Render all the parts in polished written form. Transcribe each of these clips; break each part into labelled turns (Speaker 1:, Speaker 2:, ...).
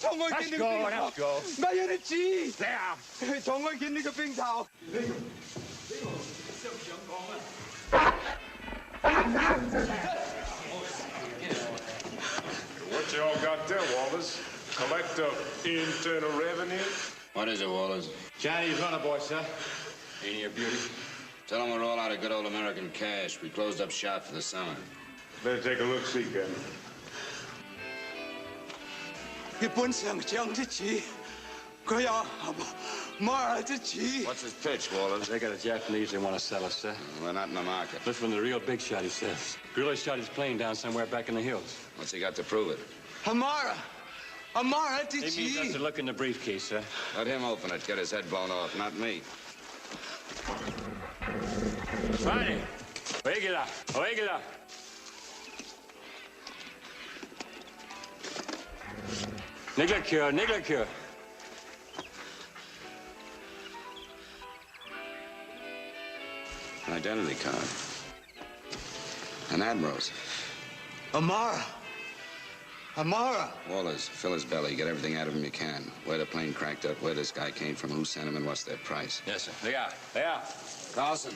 Speaker 1: Let's go.
Speaker 2: 我要你知。
Speaker 1: 嚟啊！
Speaker 2: 同我見呢個冰頭。
Speaker 3: What you all got there, Wallace? Collect of internal revenue?
Speaker 4: What is it, Wallace?
Speaker 1: Chinese runner boy, sir. Ain't he a beauty?
Speaker 4: Tell them we're all out of good old American cash. We closed up shop for the summer.
Speaker 3: Better take a look, see, Captain.
Speaker 2: 日本上將之詞，佢有馬兒之詞。
Speaker 4: What's his pitch, Wallace?
Speaker 1: They got a Japanese they want to sell us, sir.
Speaker 4: We're not in the market.
Speaker 1: This from the real big shot, he says. Guerilla shot his plane down somewhere back in the hills.
Speaker 4: What's he got to prove it?
Speaker 2: Amara之
Speaker 1: He needs us
Speaker 2: 詞。
Speaker 1: to look in the briefcase, sir.
Speaker 4: Let him open it, get his head blown off, not me.
Speaker 1: Friday. Oígela. Nigla cure.
Speaker 4: An identity card. An admiral's.
Speaker 2: Amara.
Speaker 4: Wallace, fill his belly, get everything out of him you can. Where the plane cracked up, where this guy came from, who sent him, and what's their price.
Speaker 1: Yes, sir. They are.
Speaker 4: Carlson,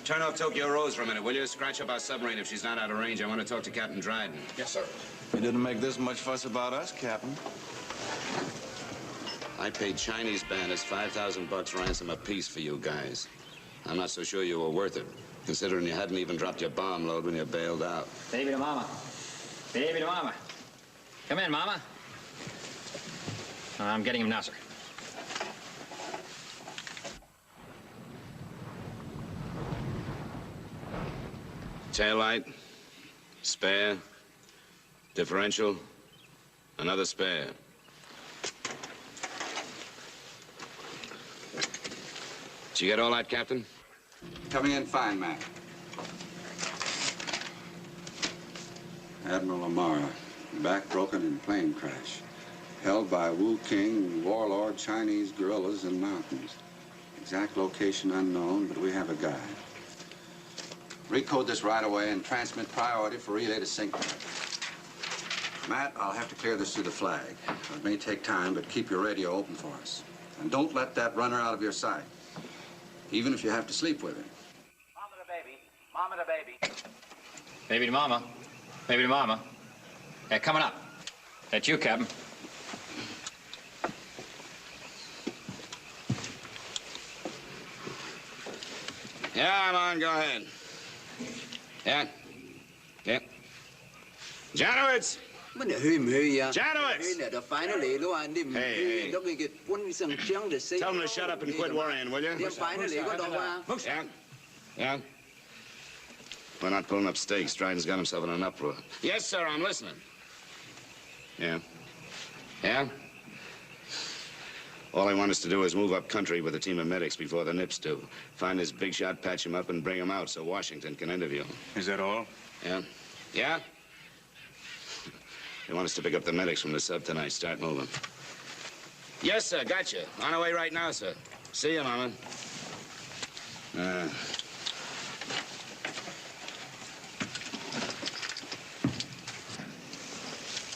Speaker 4: turn off Tokyo Rose for a minute, will you? Scratch up our submarine if she's not out of range. I want to talk to Captain Dryden.
Speaker 1: Yes, sir.
Speaker 5: You didn't make this much fuss about us, Captain.
Speaker 4: I paid Chinese bandits $5,000 ransom apiece for you guys. I'm not so sure you were worth it, considering you hadn't even dropped your bomb load when you bailed out.
Speaker 6: Baby to mama. Come in, mama. I'm getting him now, sir.
Speaker 4: Tail light, spare, differential, another spare. Did you get all that, Captain?
Speaker 5: Coming in fine, Mac. Admiral Amara, back broken in plane crash. Held by Wu King, warlord Chinese guerrillas in mountains. Exact location unknown, but we have a guide. Recode this right away and transmit priority for relay to sync. Matt, I'll have to clear this through the flag. It may take time, but keep your radio open for us. And don't let that runner out of your sight, even if you have to sleep with him.
Speaker 6: Mama to baby. Baby to mama. They're coming up. That's you, Captain.
Speaker 4: Yeah, I'm on. Go ahead. Yeah. Janowitz! Janowitz! Hey. Tell him to shut up and quit worrying, will you? Yeah? We're not pulling up stakes. Dryden's got himself in an uproar. Yes, sir, I'm listening. Yeah? All I want us to do is move up country with a team of medics before the nips do. Find this big shot, patch him up, and bring him out so Washington can interview him.
Speaker 5: Is that all?
Speaker 4: Yeah? They want us to pick up the medics from the sub tonight. Start moving. Yes, sir, gotcha. On our way right now, sir. See you, Mama.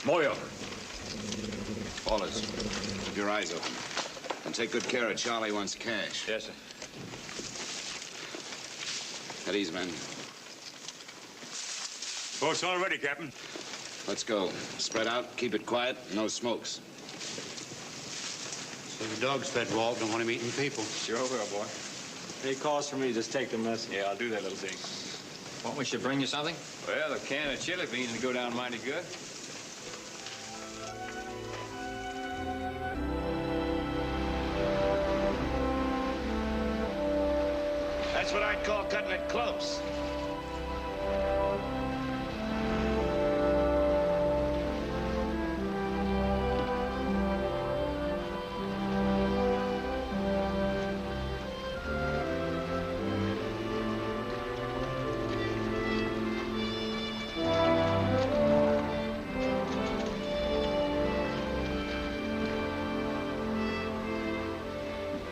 Speaker 1: Moyo.
Speaker 4: Wallace, keep your eyes open. And take good care of Charly wants cash.
Speaker 1: Yes, sir.
Speaker 4: At ease, men.
Speaker 1: Boat's all ready, Captain.
Speaker 4: Let's go. Spread out, keep it quiet, no smokes.
Speaker 7: So the dog's fed, Walt. Don't want him eating people.
Speaker 1: Sure will, boy. Any calls for me, just take the message. Yeah, I'll do that little thing.
Speaker 6: What, we should bring you something?
Speaker 1: Well, a can of chili beans would go down mighty good.
Speaker 4: That's what I'd call cutting it close.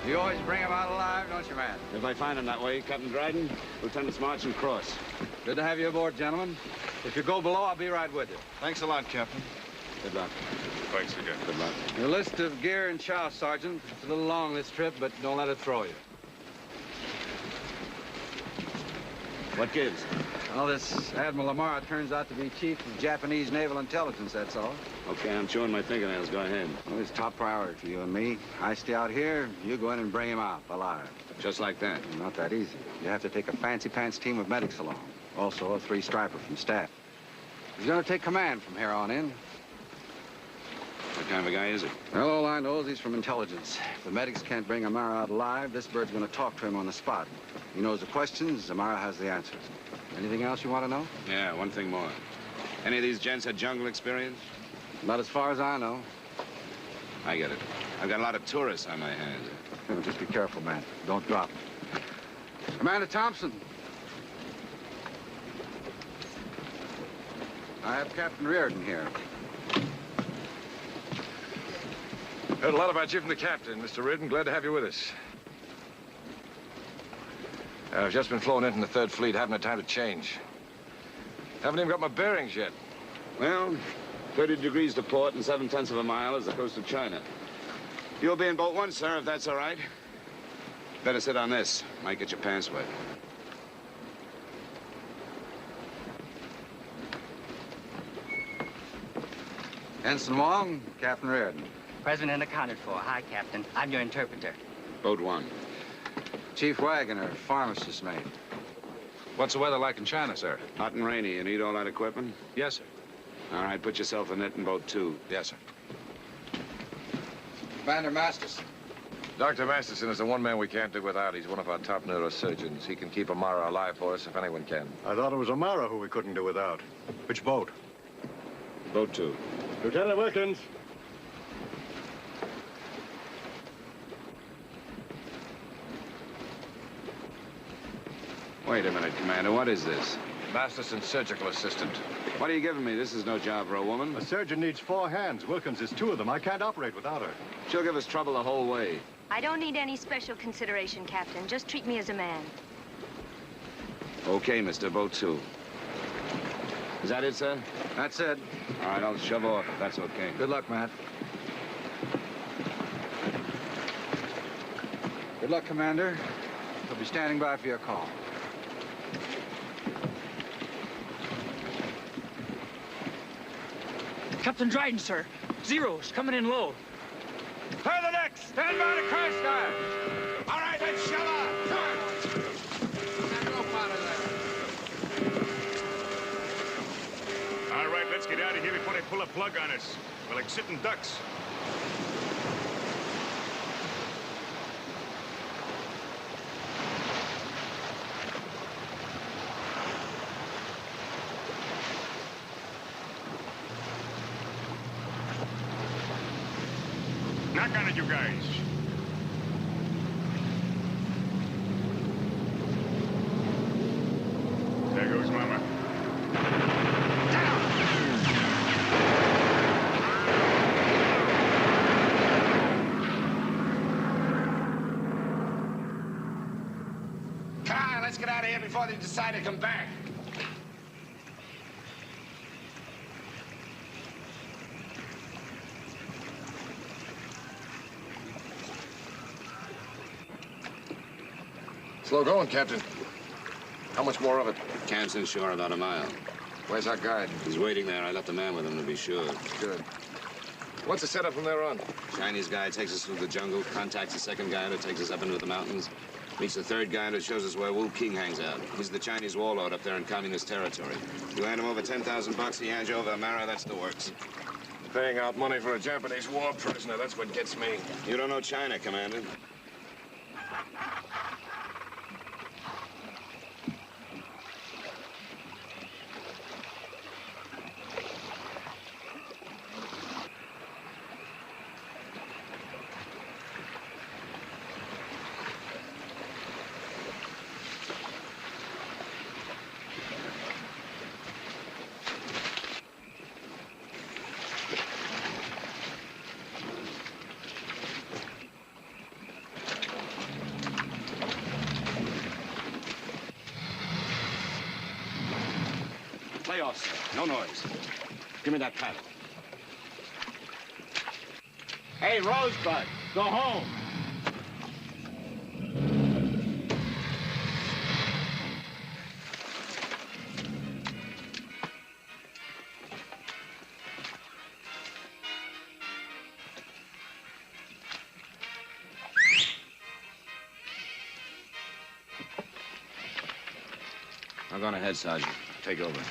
Speaker 8: You always bring him out alive, don't you, man?
Speaker 4: If I find him that way, Captain Dryden, Lieutenants March and Cross.
Speaker 8: Good to have you aboard, gentlemen. If you go below, I'll be right with you.
Speaker 5: Thanks a lot, Captain.
Speaker 4: Good luck.
Speaker 3: Thanks again.
Speaker 4: Good luck.
Speaker 8: Your list of gear and chow, Sergeant. It's a little long this trip, but don't let it throw you.
Speaker 4: What gives?
Speaker 8: Well, this Admiral Lamar turns out to be chief of Japanese naval intelligence, that's all.
Speaker 4: Okay, I'm chewing my fingernails. Go ahead.
Speaker 8: Well, it's top priority for you and me. I stay out here, you go in and bring him out, alive.
Speaker 4: Just like that.
Speaker 8: Not that easy. You have to take a fancy pants team of medics along. Also, a 3-striper from staff. He's gonna take command from here on in.
Speaker 4: What kind of a guy is he?
Speaker 8: Well, all I know is he's from intelligence. If the medics can't bring Amara out alive, this bird's gonna talk to him on the spot. He knows the questions, Amara has the answers. Anything else you want to know?
Speaker 4: Yeah, one thing more. Any of these gents had jungle experience?
Speaker 8: Not as far as I know.
Speaker 4: I get it. I've got a lot of tourists on my hands.
Speaker 8: Just be careful, man. Don't drop. Commander Thompson. I have Captain Reardon here.
Speaker 3: Heard a lot about you from the captain, Mr. Reardon. Glad to have you with us. I've just been flown in from the 3rd Fleet. Haven't had time to change. Haven't even got my bearings yet.
Speaker 4: Well, 30 degrees to port and 7/10 of a mile is the coast of China. You'll be in boat 1, sir, if that's all right. Better sit on this. Might get your pants wet.
Speaker 8: Ensign Wong, Captain Reardon.
Speaker 9: President accounted for. Hi, Captain. I'm your interpreter.
Speaker 4: Boat 1.
Speaker 8: Chief Wagoner, pharmacist mate.
Speaker 3: What's the weather like in China, sir?
Speaker 4: Hot and rainy. You need all that equipment?
Speaker 3: Yes, sir.
Speaker 4: All right, put yourself in it in boat 2.
Speaker 3: Yes, sir.
Speaker 8: Commander Masterson.
Speaker 3: Dr. Masterson is the one man we can't do without. He's one of our top neurosurgeons. He can keep Amara alive for us if anyone can.
Speaker 10: I thought it was Amara who we couldn't do without. Which boat?
Speaker 4: Boat 2.
Speaker 10: Lieutenant Wilkins.
Speaker 4: Wait a minute, Commander. What is this?
Speaker 3: Masterson's surgical assistant.
Speaker 4: What are you giving me? This is no job for a woman.
Speaker 10: A surgeon needs 4 hands. Wilkins is 2 of them. I can't operate without her.
Speaker 4: She'll give us trouble the whole way.
Speaker 11: I don't need any special consideration, Captain. Just treat me as a man.
Speaker 4: Okay, Mr. Boat 2. Is that it, sir?
Speaker 8: That's it.
Speaker 4: All right, I'll shove off if that's okay.
Speaker 8: Good luck, Matt. Good luck, Commander. We'll be standing by for your call.
Speaker 9: Captain Dryden, sir. Zeros, coming in low.
Speaker 3: Clear the decks! Stand by to crash guard! All right, let's shove off!
Speaker 12: All right, let's get out of here before they pull a plug on us. We're like sitting ducks. Knock on it, you guys. There goes Mama.
Speaker 3: Come on, let's get out of here before they decide to come back. Slow going, Captain. How much more of it?
Speaker 4: Camp's inshore about a mile.
Speaker 3: Where's our guide?
Speaker 4: He's waiting there. I left a man with him to be sure.
Speaker 3: Good. What's the setup from there on?
Speaker 4: Chinese guy takes us through the jungle, contacts the 2nd guy that takes us up into the mountains, meets the 3rd guy that shows us where Wu King hangs out. He's the Chinese warlord up there in communist territory. You hand him over 10,000 bucks, he hands you over Amara, that's the works.
Speaker 3: Paying out money for a Japanese war prisoner, that's what gets me.
Speaker 4: You don't know China, Commander. Lay off, sir. No noise. Give me that paddle.
Speaker 6: Hey, Rosebud, go home.
Speaker 4: I've gone ahead, Sergeant. Take over.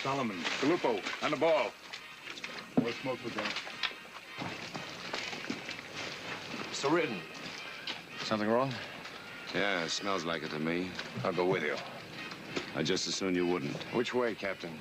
Speaker 12: Solomon, Filippo, on the ball. More smoke for that.
Speaker 3: Mr. Ridden. Something wrong?
Speaker 4: Yeah, it smells like it to me.
Speaker 3: I'll go with you.
Speaker 4: I'd just as soon you wouldn't.
Speaker 3: Which way, Captain?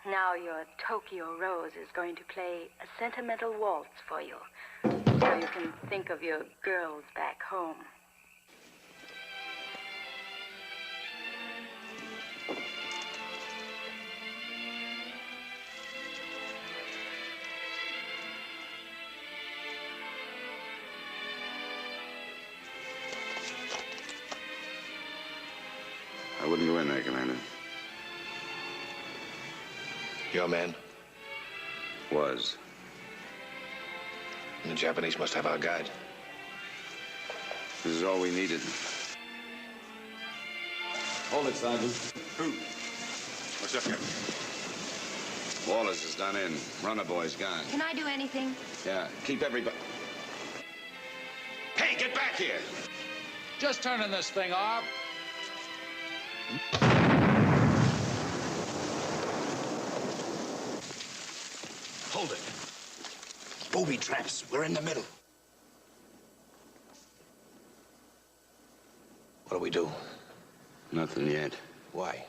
Speaker 11: Now your Tokyo Rose is going to play a sentimental waltz for you, so you can think of your girls back home.
Speaker 4: I wouldn't go in there, Commander.
Speaker 3: Your man?
Speaker 4: Was.
Speaker 3: And the Japanese must have our guide.
Speaker 4: This is all we needed.
Speaker 1: Hold it, Sergeant.
Speaker 12: Who? What's up, Captain?
Speaker 4: Wallace is done in. Runner boy's gone.
Speaker 11: Can I do anything?
Speaker 4: Yeah, keep everybody... Hey, get back here!
Speaker 6: Just turning this thing off.
Speaker 13: Hold it. Booby traps. We're in the middle.
Speaker 3: What do we do?
Speaker 4: Nothing yet.
Speaker 3: Why?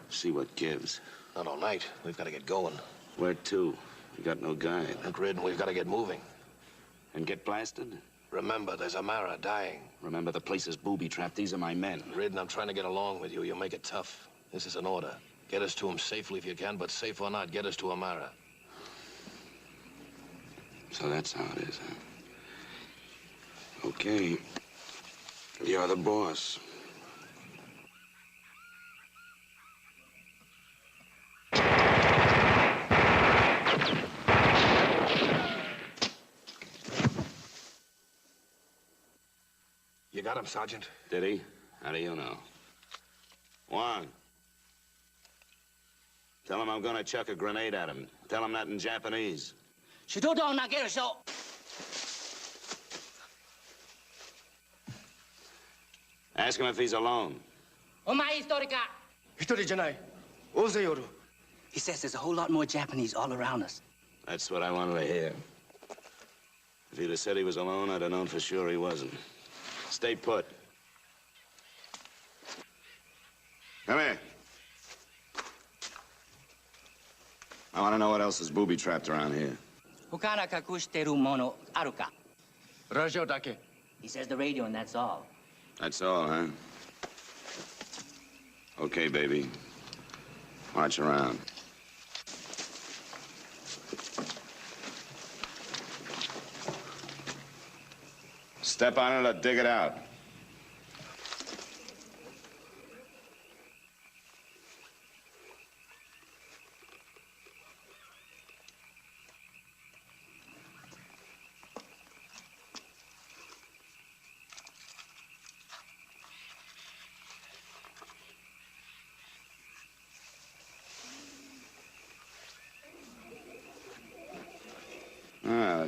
Speaker 4: See what gives.
Speaker 3: Not all night. We've got to get going.
Speaker 4: Where to? We got no guide.
Speaker 3: Look, Ridden, we've got to get moving.
Speaker 4: And get blasted?
Speaker 3: Remember, there's a Mara dying.
Speaker 4: Remember, the place is booby-trapped. These are my men.
Speaker 3: Ridden, I'm trying to get along with you. You'll make it tough. This is an order. Get us to him safely if you can, but safe or not, get us to Amara.
Speaker 5: So that's how it is, huh? Okay. You're the boss.
Speaker 3: You got him, Sergeant?
Speaker 4: Did he? How do you know? Wong. Tell him I'm gonna chuck a grenade at him. Tell him that in Japanese. Ask him if he's alone.
Speaker 9: He
Speaker 13: says there's a whole lot more Japanese all around us.
Speaker 4: That's what I wanted to hear. If he'd have said he was alone, I'd have known for sure he wasn't. Stay put. Come here. I want to know what else is booby-trapped around here.
Speaker 9: He says the radio, and that's all.
Speaker 4: That's all, huh? Okay, baby. March around. Step on it or dig it out.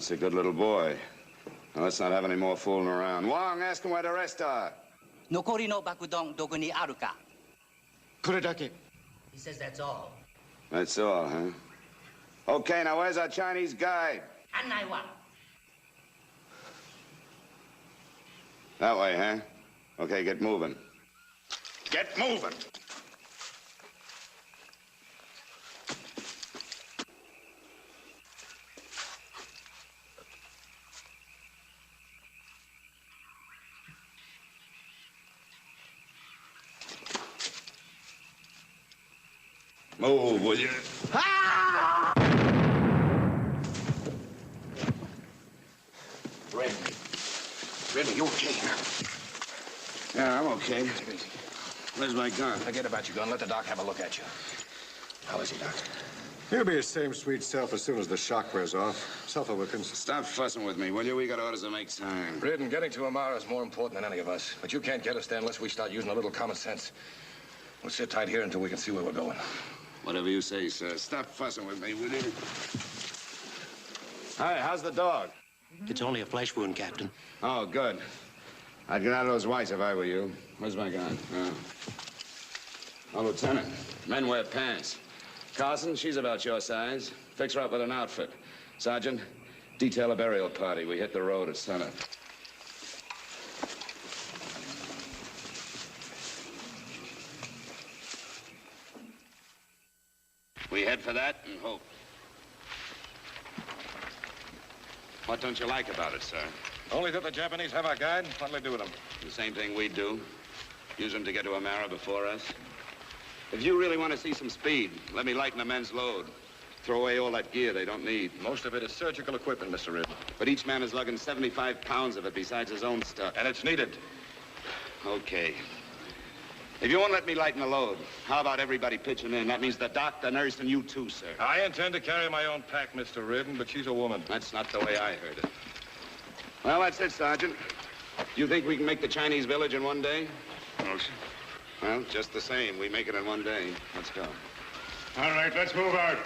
Speaker 4: That's a good little boy. Now, let's not have any more fooling around. Wong, ask him where the rest are.
Speaker 9: Nokori no bakudong doko ni aru ka?
Speaker 13: Kuredake.
Speaker 9: He says that's all.
Speaker 4: That's all, huh? Okay, now where's our Chinese guide?
Speaker 9: Anaiwa.
Speaker 4: That way, huh? Okay, get moving. Get moving! Move, will you?
Speaker 13: Reddy, you okay?
Speaker 4: Yeah, I'm okay. Where's my gun?
Speaker 13: Forget about your gun. Let the doc have a look at you. How is he, Doc?
Speaker 10: He'll be his same sweet self as soon as the shock wears off. Suffer, Wilkins.
Speaker 4: Stop fussing with me, will you? We got orders to make time.
Speaker 3: Reardon, getting to Amara is more important than any of us. But you can't get us there unless we start using a little common sense. We'll sit tight here until we can see where we're going.
Speaker 4: Whatever you say, sir. Stop fussing with me, will you? Hi, how's the dog?
Speaker 7: It's only a flesh wound, Captain.
Speaker 4: Oh, good. I'd get out of those whites if I were you. Where's my gun? Oh, Lieutenant, men wear pants. Carson, she's about your size. Fix her up with an outfit. Sergeant, detail a burial party. We hit the road at sunup. We head for that and hope. What don't you like about it, sir?
Speaker 3: Only that the Japanese have our guide. What'll they do with them?
Speaker 4: The same thing we do. Use them to get to Amara before us. If you really want to see some speed, let me lighten the men's load. Throw away all that gear they don't need.
Speaker 3: Most of it is surgical equipment, Mr. Reardon.
Speaker 4: But each man is lugging 75 pounds of it besides his own stuff.
Speaker 3: And it's needed.
Speaker 4: Okay. If you won't let me lighten the load, how about everybody pitching in? That means the doc, the nurse, and you too, sir.
Speaker 3: I intend to carry my own pack, Mr. Reardon, but she's a woman.
Speaker 4: That's not the way I heard it. Well, that's it, Sergeant. You think we can make the Chinese village in one day?
Speaker 12: No, sir.
Speaker 4: Well, just the same, we make it in one day. Let's go.
Speaker 12: All right, let's move out.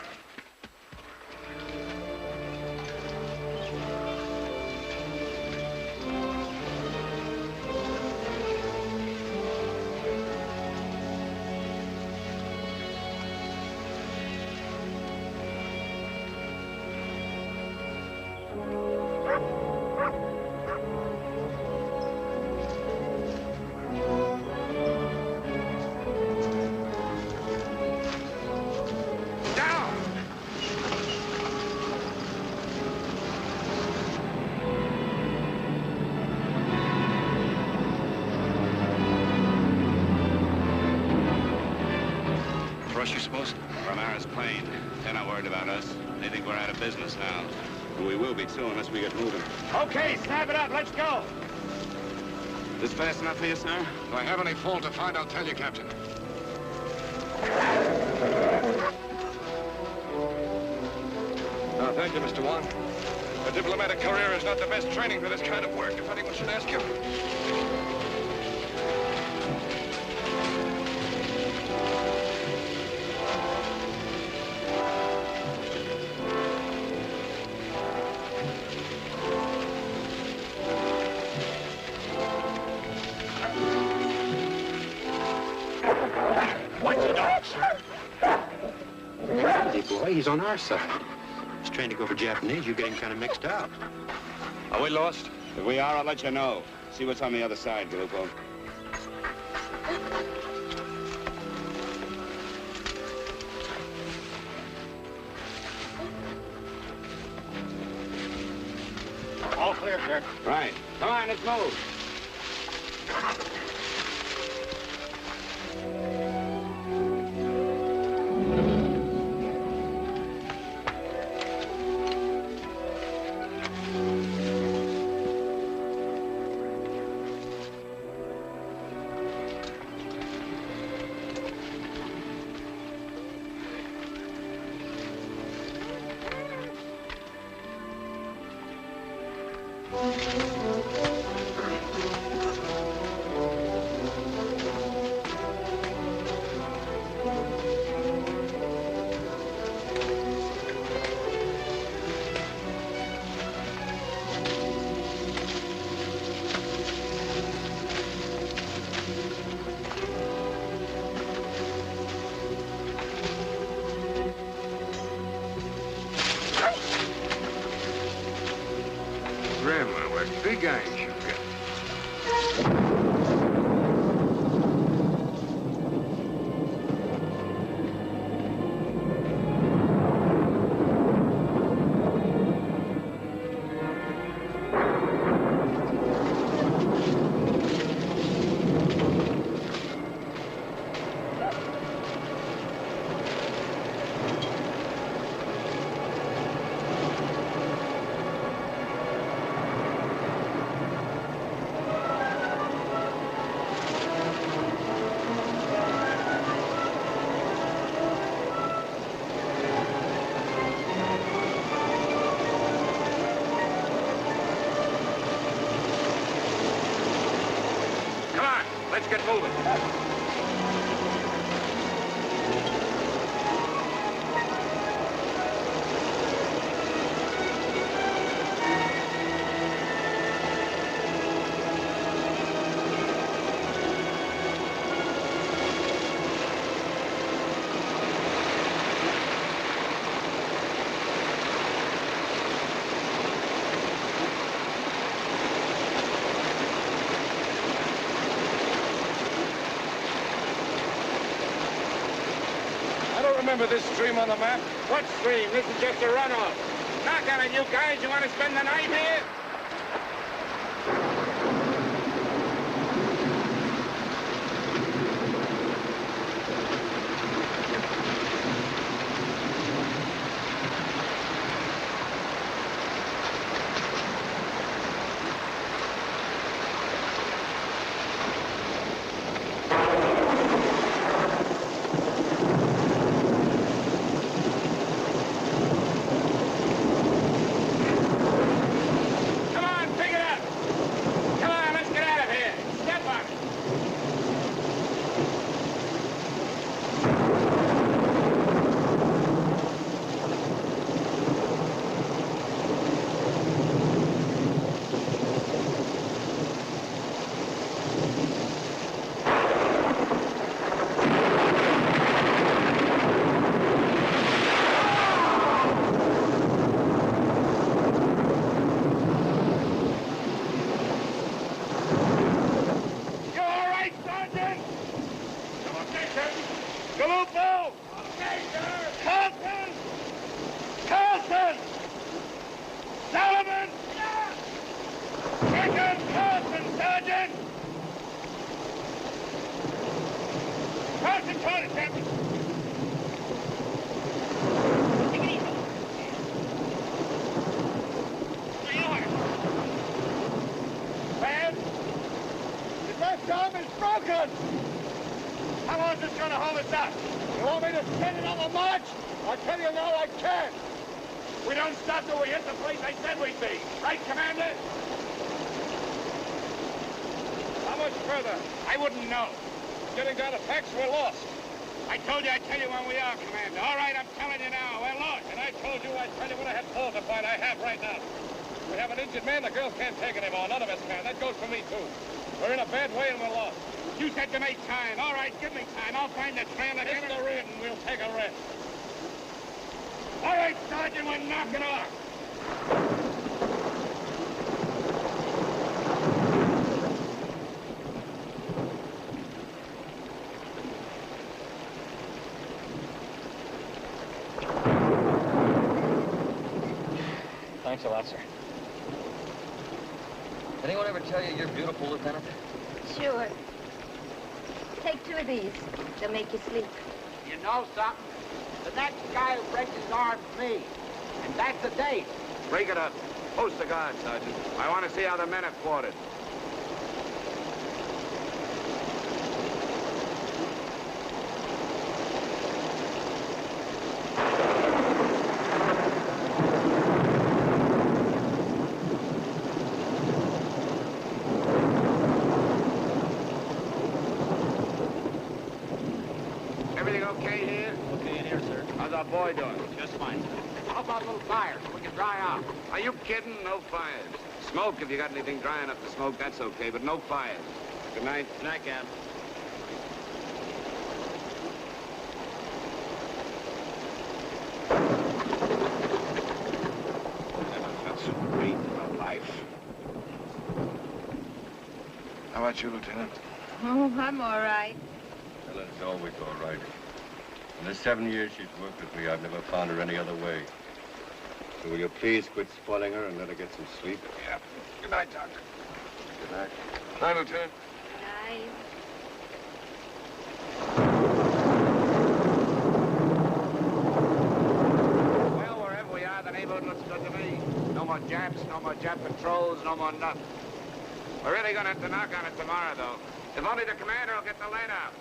Speaker 3: You suppose?
Speaker 4: Romera's plane. They're not worried about us. They think we're out of business now. And we will be too unless we get moving.
Speaker 12: Okay, snap it up. Let's go.
Speaker 4: This fast enough for you, sir?
Speaker 3: If I have any fault to find, I'll tell you, Captain. Oh, thank you, Mr. Wong. A diplomatic career is not the best training for this kind of work, if anyone should ask you.
Speaker 7: Boy, he's on our side. He's trying to go for Japanese. You're getting kind of mixed up.
Speaker 3: Are we lost?
Speaker 4: If we are, I'll let you know. See what's on the other side, Grupo.
Speaker 12: All clear, sir.
Speaker 4: Right. Come on, let's move.
Speaker 8: gang should get.
Speaker 3: Let's get moving.
Speaker 12: Remember this stream on the map? What stream? This is just a runoff. Knock on it, you guys. You want to spend the night here? Sullivan! Second Carlson, Sergeant! Carlson, Charly, Captain. Take it easy. My order. Man, the left arm is broken! How long is this going to hold us up? You want me to send another march? I'll tell you now, I can't. We don't stop till we hit the place I said we'd be. Right, Commander? How much further? I wouldn't know. Getting down to Pex, we're lost. I told you I'd tell you when we are, Commander. All right, I'm telling you now, we're lost. And I told you I'd tell you when I had clothes to fight. I have right now. We have an injured man. The girls can't take it anymore. None of us can. That goes for me, too. We're in a bad way and we're lost. You said to me time. All right, give me time. I'll find the trail again. It's the rid and we'll take a rest. All right, Sergeant, we're knocking off.
Speaker 6: Thanks a lot, sir.
Speaker 14: Anyone ever tell you you're beautiful, Lieutenant?
Speaker 11: Sure. Take 2 of these. They'll make you sleep.
Speaker 15: You know something? The next guy who breaks his arm's me. And that's the date.
Speaker 5: Break it up. Post the guard, Sergeant. I want to see how the men have quartered.
Speaker 15: Everything okay here?
Speaker 6: Okay in here, sir.
Speaker 15: How's our boy doing?
Speaker 6: Just fine, sir.
Speaker 15: How about a little fire so we can dry out?
Speaker 5: Are you kidding? No fires. Smoke, if you got anything dry enough to smoke, that's okay, but no fires. Good night.
Speaker 6: Good night, Cap.
Speaker 3: Never felt so great in my life. How about you, Lieutenant?
Speaker 11: Oh, I'm all right.
Speaker 16: Helen's always all right. In the 7 years she's worked with me, I've never found her any other way. So will you please quit spoiling her and let her get some sleep?
Speaker 3: Yeah. Good night, Doctor.
Speaker 16: Good night.
Speaker 3: Good night, Lieutenant.
Speaker 11: Night.
Speaker 15: Well, wherever we are, the neighborhood looks good to me. No more Japs, no more Jap patrols, no more nothing. We're really gonna have to knock on it tomorrow, though. If only the commander will get the lead out.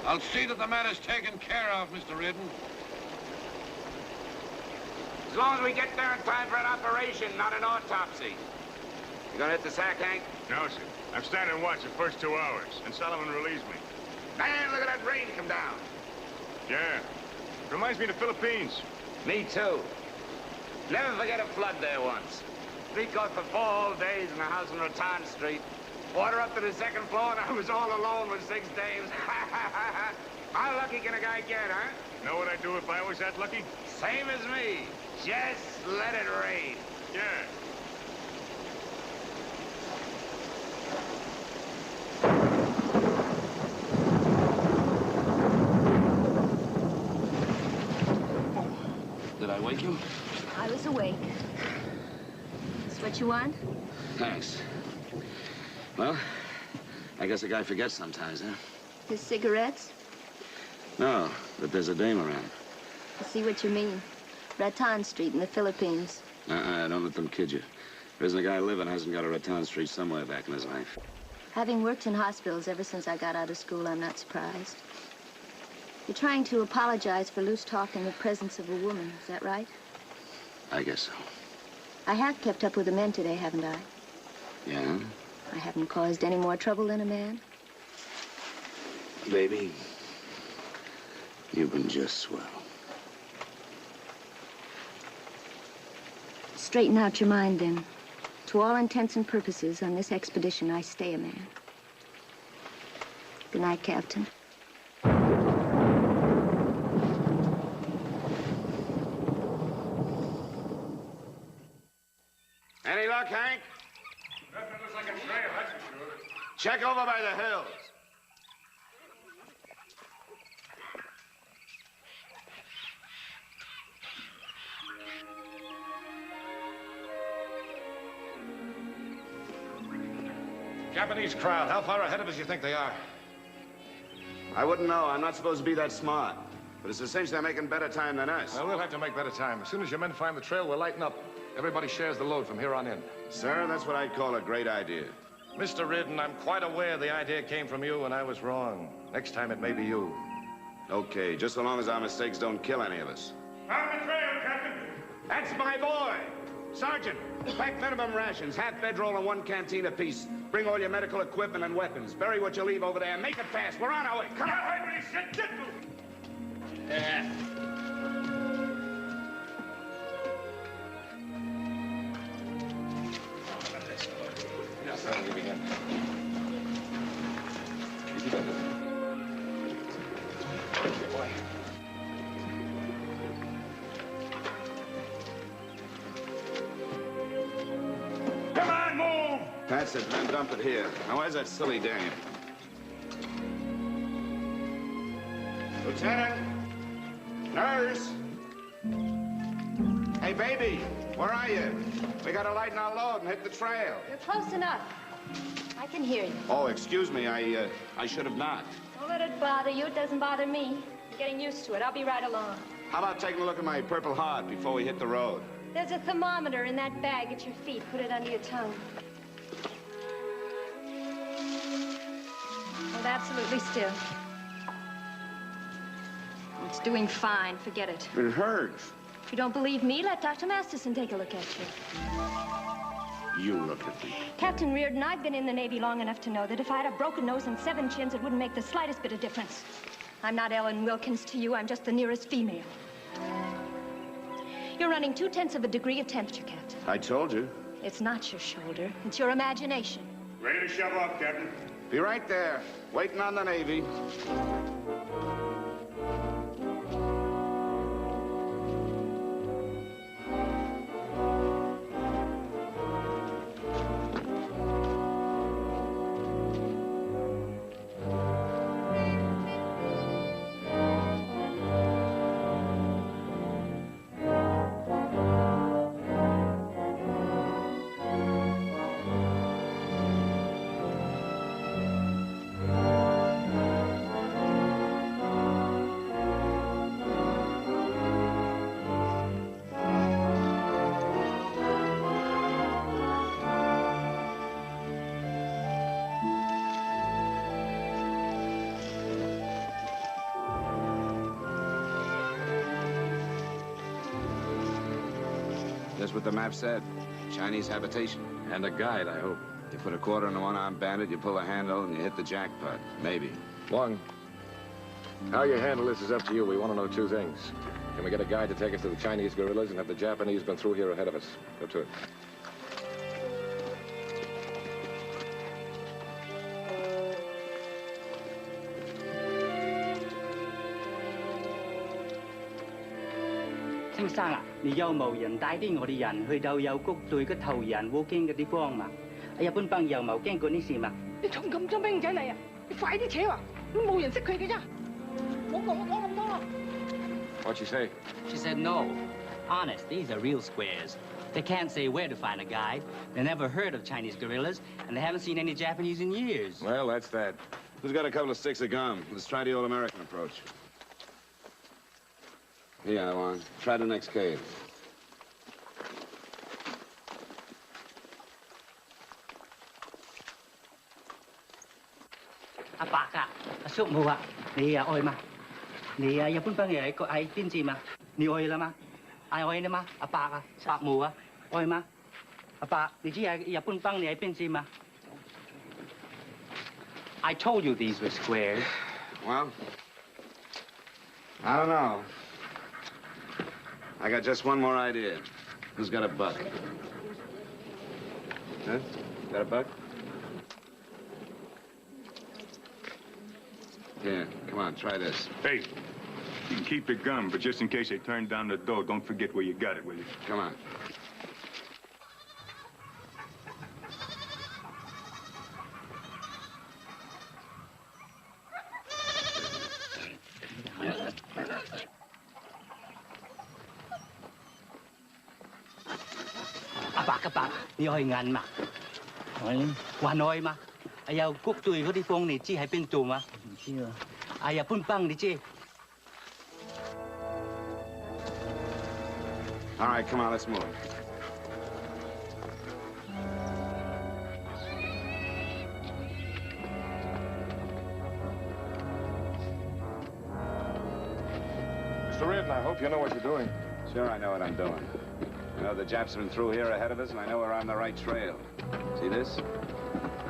Speaker 3: I'll see that the matter's taken care of, Mr. Reardon.
Speaker 15: As long as we get there in time for an operation, not an autopsy. You gonna hit the sack, Hank?
Speaker 12: No, sir. I'm standing watch the first 2 hours, and Sullivan released me.
Speaker 15: Man, look at that rain come down.
Speaker 12: Yeah. Reminds me of the Philippines.
Speaker 15: Me too. Never forget a flood there once. Street goes for 4 whole days in a house on Artarne Street. Water up to the 2nd floor, and I was all alone with 6 dames. How lucky can a guy get, huh?
Speaker 12: Know what I'd do if I was that lucky?
Speaker 15: Same as me. Just let it rain.
Speaker 12: Yeah.
Speaker 4: Did I wake you?
Speaker 11: I was awake. Is what you want?
Speaker 4: Thanks. Well, I guess a guy forgets sometimes, huh?
Speaker 11: His cigarettes?
Speaker 4: No, but there's a dame around.
Speaker 11: I see what you mean. Rattan Street in the Philippines.
Speaker 4: Don't let them kid you. There isn't a guy living hasn't got a Rattan Street somewhere back in his life.
Speaker 11: Having worked in hospitals ever since I got out of school, I'm not surprised. You're trying to apologize for loose talk in the presence of a woman, is that right?
Speaker 4: I guess so.
Speaker 11: I have kept up with the men today, haven't I?
Speaker 4: Yeah?
Speaker 11: I haven't caused any more trouble than a man.
Speaker 4: Baby, you've been just swell.
Speaker 11: Straighten out your mind, then. To all intents and purposes, on this expedition, I stay a man. Good night, Captain.
Speaker 15: Any luck, Hank?
Speaker 12: Nothing looks like a trail, that's for sure.
Speaker 15: Check over by the hills.
Speaker 3: Japanese crowd. How far ahead of us do you think they are?
Speaker 4: I wouldn't know. I'm not supposed to be that smart. But it's a cinch they're making better time than us.
Speaker 3: Well, we'll have to make better time. As soon as your men find the trail, we'll lighten up. Everybody shares the load from here on in.
Speaker 4: Sir, that's what I'd call a great idea.
Speaker 3: Mr. Reardon, I'm quite aware the idea came from you and I was wrong. Next time it may be you.
Speaker 4: Okay, just so long as our mistakes don't kill any of us.
Speaker 12: Found the trail, Captain.
Speaker 15: That's my boy. Sergeant, pack minimum rations, half bedroll and 1 canteen apiece. Bring all your medical equipment and weapons. Bury what you leave over there. Make it fast. We're on our way. Come on.
Speaker 12: Get
Speaker 3: Yes, I'll give you him. Boy.
Speaker 12: Come on, move!
Speaker 4: That's it, man. Dump it here. Now, where's that silly dame?
Speaker 15: Lieutenant. Nurse. Hey, baby. Where are you? We gotta lighten our load and hit the trail.
Speaker 11: You're close enough. I can hear you.
Speaker 4: Oh, excuse me. I should have knocked.
Speaker 11: Don't let it bother you. It doesn't bother me. I'm getting used to it. I'll be right along.
Speaker 4: How about taking a look at my Purple Heart before we hit the road?
Speaker 11: There's a thermometer in that bag at your feet. Put it under your tongue. Hold absolutely still. It's doing fine. Forget it.
Speaker 4: It hurts.
Speaker 11: If you don't believe me, let Dr. Masterson take a look at you.
Speaker 4: You look at me.
Speaker 11: Captain Reardon, I've been in the Navy long enough to know that if I had a broken nose and 7 chins, it wouldn't make the slightest bit of difference. I'm not Ellen Wilkins to you. I'm just the nearest female. You're running 2/10 of a degree of temperature, Captain.
Speaker 4: I told you.
Speaker 11: It's not your shoulder. It's your imagination.
Speaker 12: Ready to shove off, Captain.
Speaker 4: Be right there, waiting on the Navy. Just what the map said. Chinese habitation.
Speaker 17: And a guide, I hope.
Speaker 4: You put a quarter in a one-armed bandit, you pull a handle, and you hit the jackpot. Maybe.
Speaker 3: Wong, how you handle this is up to you. We want to know two things. Can we get a guide to take us to the Chinese guerrillas, and have the Japanese been through here ahead of us? Go to it.
Speaker 9: 先生啊，你有冇人帶啲我哋人去到有谷對嘅頭人烏經嘅地方嘛？日本朋友冇經過呢事嘛？
Speaker 18: 你重咁多兵仔嚟啊！你快啲扯啊！都冇人識佢嘅啫。冇講咁多啦。
Speaker 3: What'd she say?
Speaker 9: She said no. Honest, these are real squares. They can't say where to find a guide. They never heard of Chinese guerrillas, and they haven't seen any Japanese in years.
Speaker 3: Well, that's that.
Speaker 4: Who's got a couple of sticks of gum? Let's try the old American approach. Here, Wong. Try the next cave.
Speaker 9: Baka, suốt mùa ạ. Nì oi mà. Nì Nhật Bản朋友係個係邊字嘛？你oi啦嘛？ai oi啦嘛？Baka, bạc mùa à? Oi mà? Baka, 你知係日本朋友係邊字嘛？ I told you these were squares.
Speaker 4: Well, I don't know. I got just one more idea. Who's got a buck? Huh? Got a buck? Here, come on, try this.
Speaker 19: Hey, you can keep your gun, but just in case they turn down the door, don't forget where you got it, will you?
Speaker 4: Come on.
Speaker 9: Bạc, 你去銀嘛？話內嘛？有谷對嗰啲風，你知喺邊度嘛？唔知啊。日本幫你知。
Speaker 4: All right, come on, let's move.
Speaker 3: Mr. Redden, I hope you know what you're doing.
Speaker 4: Sure, I know what I'm doing. I know the Japs have been through here ahead of us, and I know we're on the right trail. See this?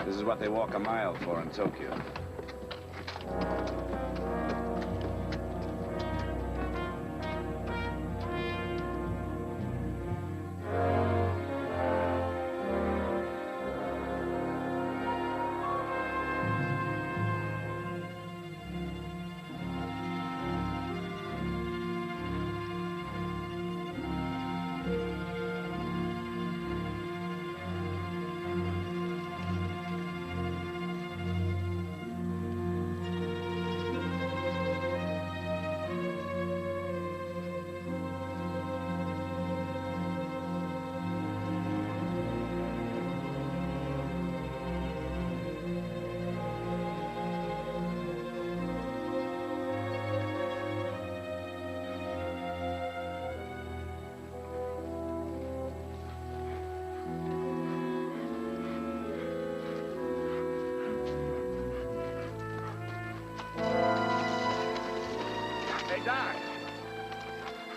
Speaker 4: This is what they walk a mile for in Tokyo.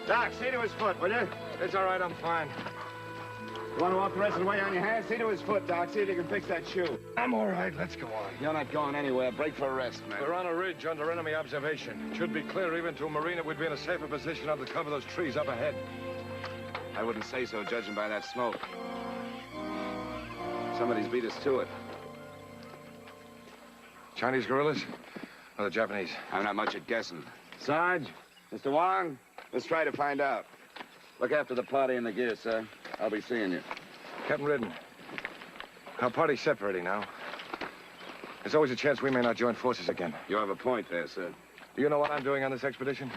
Speaker 3: Doc, see to his foot, will you? It's all right, I'm fine. You want to walk the rest of the way on your hands? See to his foot, Doc. See if you can fix that shoe. I'm all right. Let's go on.
Speaker 4: You're not going anywhere. Break for a rest, man.
Speaker 3: We're on a ridge under enemy observation. It should be clear even to a marina we'd be in a safer position under cover of those trees up ahead.
Speaker 4: I wouldn't say so, judging by that smoke. Somebody's beat us to it.
Speaker 3: Chinese guerrillas or the Japanese?
Speaker 4: I'm not much at guessing. Sarge, Mr. Wong, let's try to find out. Look after the party and the gear, sir. I'll be seeing you.
Speaker 3: Captain Redden, our party's separating now. There's always a chance we may not join forces again.
Speaker 4: You have a point there, sir.
Speaker 3: Do you know what I'm doing on this expedition?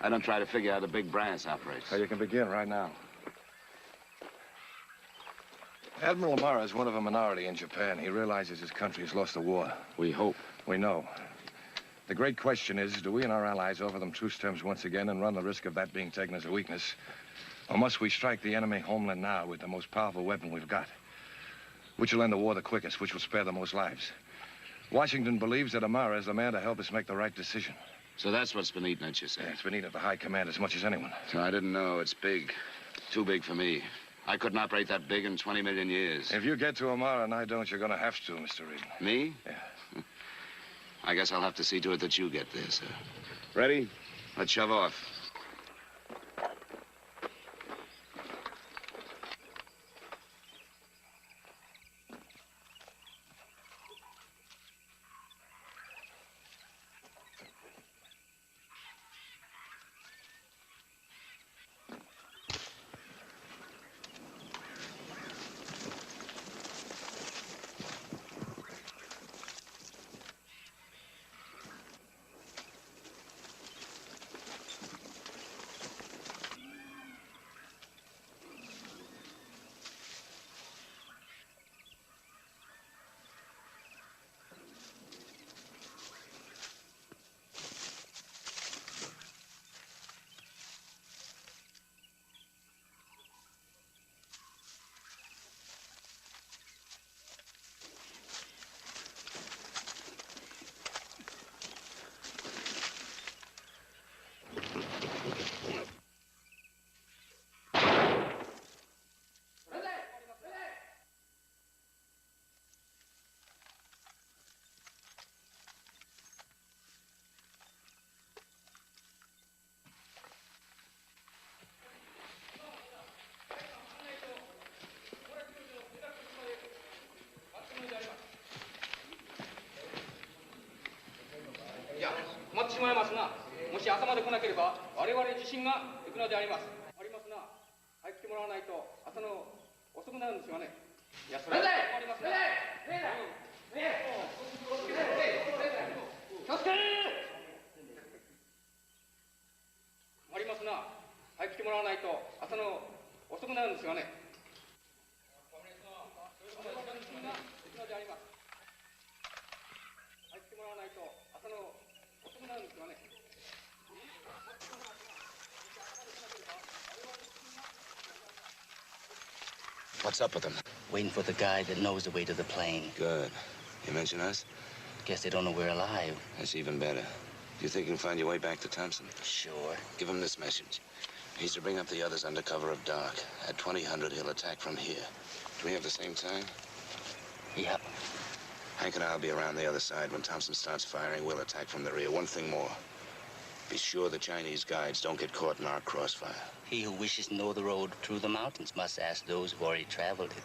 Speaker 4: I don't try to figure out how the big brass operates.
Speaker 3: So you can begin right now. Admiral Amara is one of a minority in Japan. He realizes his country has lost the war.
Speaker 4: We hope.
Speaker 3: We know. The great question is, do we and our allies offer them truce terms once again and run the risk of that being taken as a weakness? Or must we strike the enemy homeland now with the most powerful weapon we've got? Which will end the war the quickest, which will spare the most lives? Washington believes that Amara is the man to help us make the right decision.
Speaker 4: So that's what's been eating at you, sir?
Speaker 3: Yeah, it's been eating at the high command as much as anyone.
Speaker 4: So I didn't know. It's big. Too big for me. I couldn't operate that big in 20 million years.
Speaker 3: If you get to Amara and I don't, you're going to have to, Mr. Reed.
Speaker 4: Me?
Speaker 3: Yeah.
Speaker 4: I guess I'll have to see to it that you get there, sir.
Speaker 3: Ready?
Speaker 4: Let's shove off. What's up with them?
Speaker 9: Waiting for the guy that knows the way to the plane.
Speaker 4: Good. You mention us?
Speaker 9: Guess they don't know we're alive.
Speaker 4: That's even better. Do you think you can find your way back to Thompson?
Speaker 9: Sure.
Speaker 4: Give him this message. He's to bring up the others under cover of dark. At 2000, he'll attack from here. Do we have the same time?
Speaker 9: Yep.
Speaker 4: Hank and I'll be around the other side. When Thompson starts firing, we'll attack from the rear. One thing more. Be sure the Chinese guides don't get caught in our crossfire.
Speaker 9: He who wishes to know the road through the mountains must ask those who've already traveled it.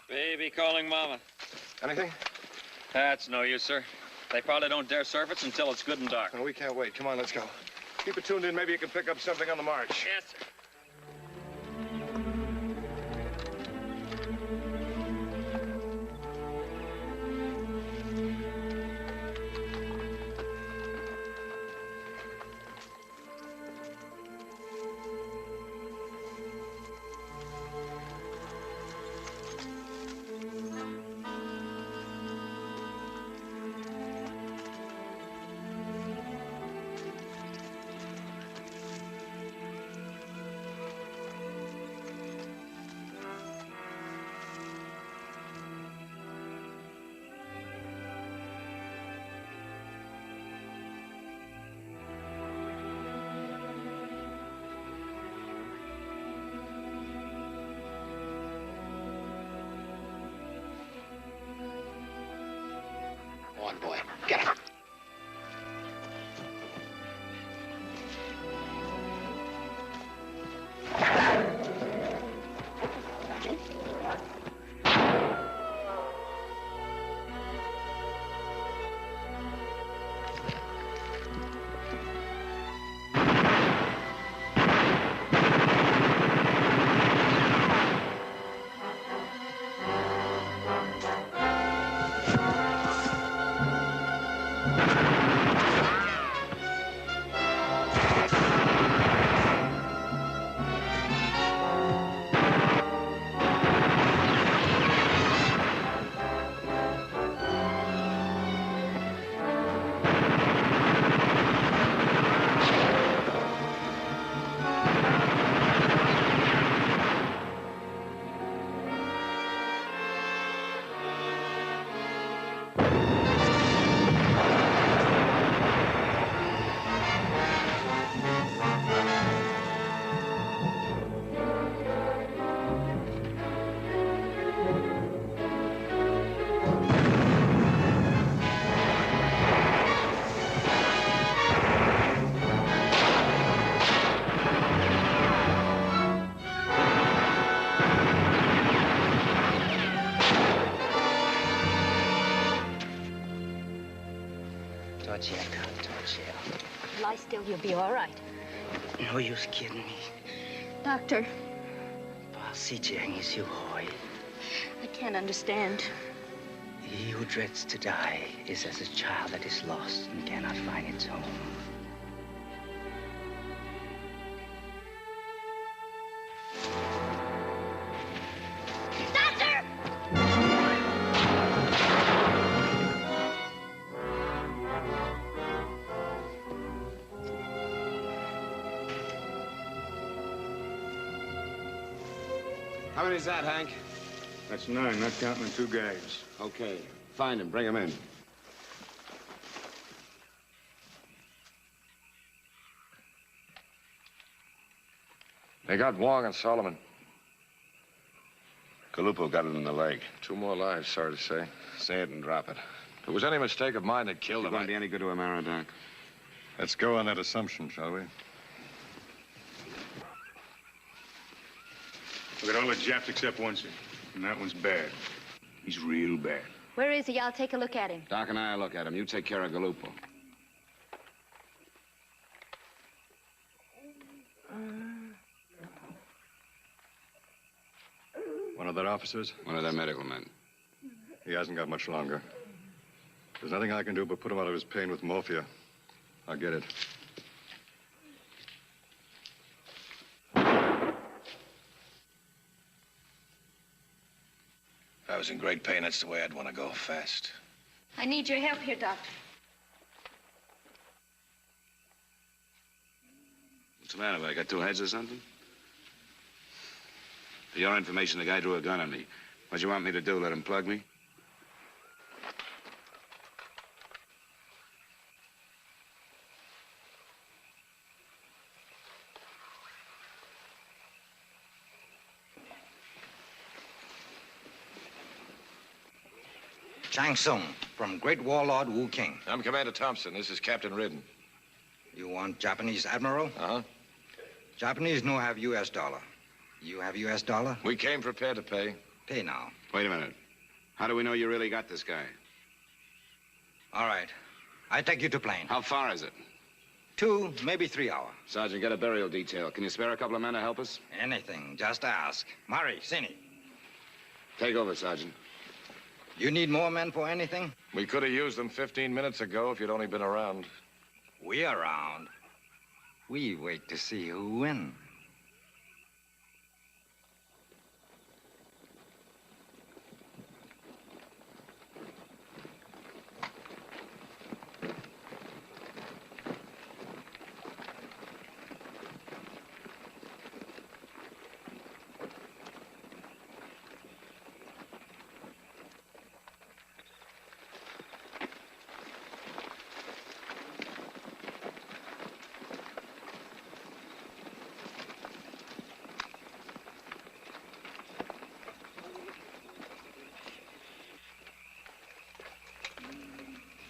Speaker 6: Baby calling Mama.
Speaker 3: Anything?
Speaker 6: That's no use, sir. They probably don't dare surface until it's good and dark.
Speaker 3: No, we can't wait. Come on, let's go. Keep it tuned in. Maybe you can pick up something on the march.
Speaker 6: Yes, sir.
Speaker 9: touch here, don't touch here.
Speaker 17: Lie still, you'll be all right.
Speaker 9: No use kidding me.
Speaker 17: Doctor, I can't understand.
Speaker 9: He who dreads to die is as a child that is lost and cannot find its home.
Speaker 4: How many is that, Hank?
Speaker 19: That's 9, not counting the 2 guys.
Speaker 4: Okay. Find him. Bring him in.
Speaker 3: They got Wong and Sullivan.
Speaker 4: Galupo got it in the leg.
Speaker 3: 2 more lives, sorry to say.
Speaker 4: Say it and drop it.
Speaker 3: If it was any mistake of mine that killed
Speaker 4: You
Speaker 3: him,
Speaker 4: won't be any good to Amara, Doc.
Speaker 19: Let's go on that assumption, shall we? Look at all the Japs except one, sir. And that one's bad. He's real bad.
Speaker 17: Where is he? I'll take a look at him.
Speaker 4: Doc and I'll look at him. You take care of Galupo.
Speaker 19: One of their officers?
Speaker 4: One of their medical men.
Speaker 19: He hasn't got much longer. There's nothing I can do but put him out of his pain with morphia. I'll get it.
Speaker 3: If I was in great pain, that's the way I'd want to go, fast.
Speaker 17: I need your help here, Doctor.
Speaker 4: What's the matter? I got 2 heads or something? For your information, the guy drew a gun on me. What you want me to do, let him plug me?
Speaker 20: Chang Sung, from Great Warlord Wu King.
Speaker 3: I'm Commander Thompson. This is Captain Ridden.
Speaker 20: You want Japanese Admiral?
Speaker 3: Uh-huh.
Speaker 20: Japanese no have U.S. dollar. You have U.S. dollar?
Speaker 3: We came prepared to pay.
Speaker 20: Pay now.
Speaker 4: Wait a minute. How do we know you really got this guy?
Speaker 20: All right. I take you to plane.
Speaker 4: How far is it?
Speaker 20: 2, maybe 3 hours.
Speaker 4: Sergeant, get a burial detail. Can you spare a couple of men to help us?
Speaker 20: Anything. Just ask. Murray, Sini.
Speaker 4: Take over, Sergeant.
Speaker 20: You need more men for anything?
Speaker 3: We could have used them 15 minutes ago if you'd only been around.
Speaker 20: We around. We wait to see who wins.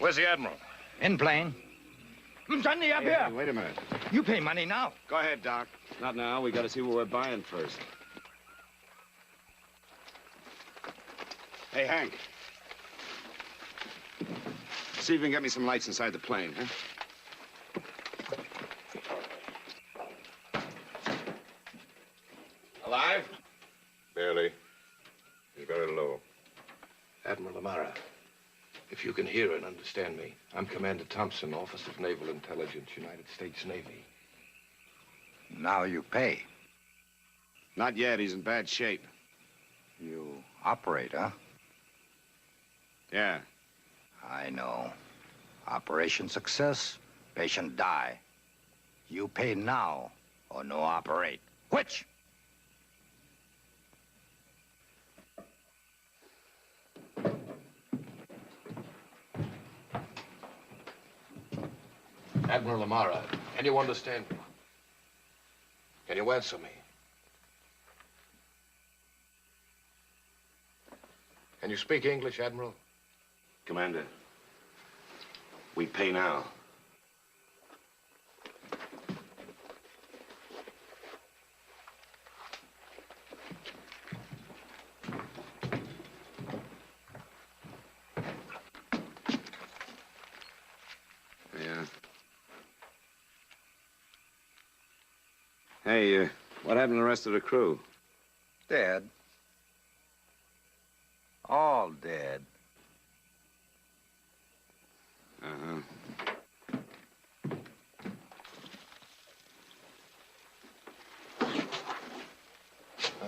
Speaker 3: Where's the Admiral?
Speaker 20: In plane. Johnny, up here.
Speaker 4: Hey, wait a minute.
Speaker 20: You pay money now.
Speaker 4: Go ahead, Doc. Not now. We got to see what we're buying first. Hey, Hank. See if you can get me some lights inside the plane, huh?
Speaker 3: Alive?
Speaker 16: Barely. He's very low.
Speaker 3: Admiral Amara, if you can hear and understand me, I'm Commander Thompson, Office of Naval Intelligence, United States Navy.
Speaker 20: Now you pay.
Speaker 4: Not yet. He's in bad shape.
Speaker 20: You operate, huh?
Speaker 4: Yeah.
Speaker 20: I know. Operation success, patient die. You pay now or no operate. Which?
Speaker 3: Admiral Amara, can you understand me? Can you answer me? Can you speak English, Admiral?
Speaker 4: Commander, we pay now. Hey, what happened to the rest of the crew?
Speaker 20: Dead. All dead.
Speaker 4: Uh-huh.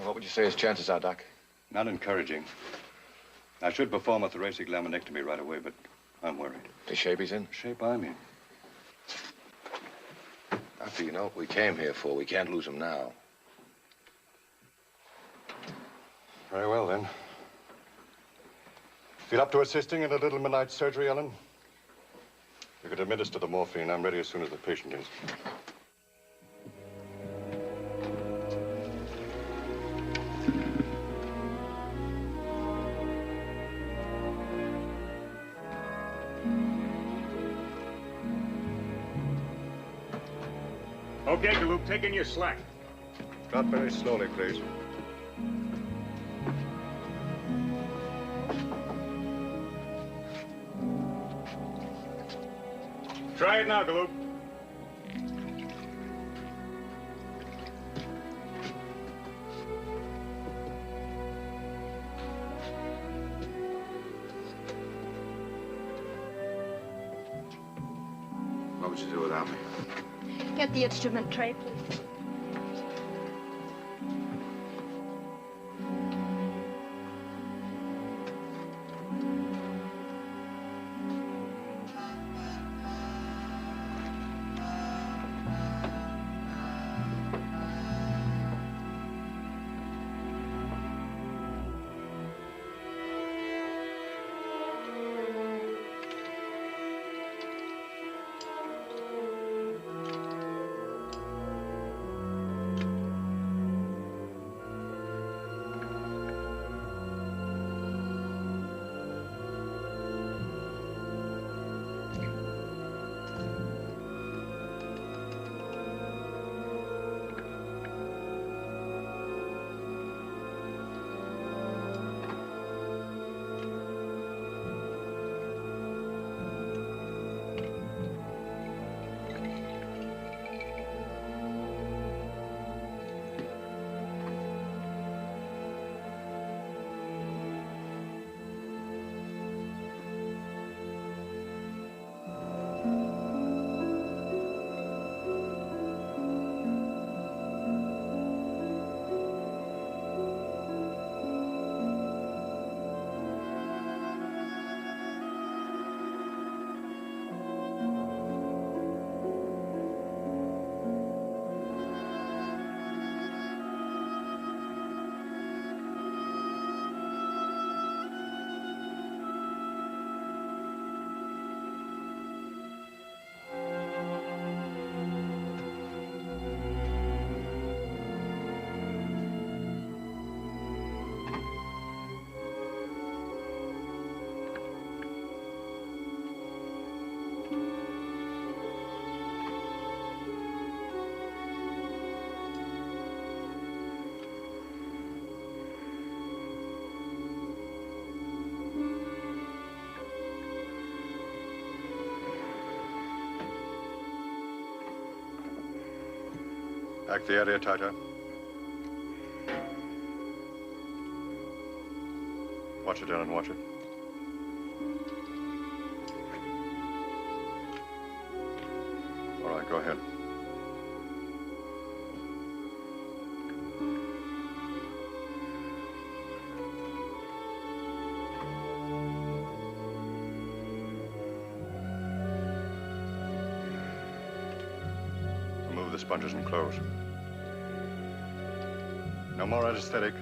Speaker 3: What would you say his chances are, Doc?
Speaker 19: Not encouraging. I should perform a thoracic laminectomy right away, but I'm worried.
Speaker 3: The shape he's in?
Speaker 19: The shape I'm in.
Speaker 3: Doctor, you know what we came here for. We can't lose him now.
Speaker 19: Very well, then. Feel up to assisting in a little midnight surgery, Ellen? You could administer the morphine. I'm ready as soon as the patient is.
Speaker 12: Okay, Galoob, take in your slack.
Speaker 19: Not very slowly, please.
Speaker 12: Try it now, Galoob.
Speaker 4: What would you do without me?
Speaker 17: Get the instrument tray, please.
Speaker 19: Pack the area tighter. Watch it, Ellen, watch it. All right, go ahead. Remove the sponges and close. No more anesthetic.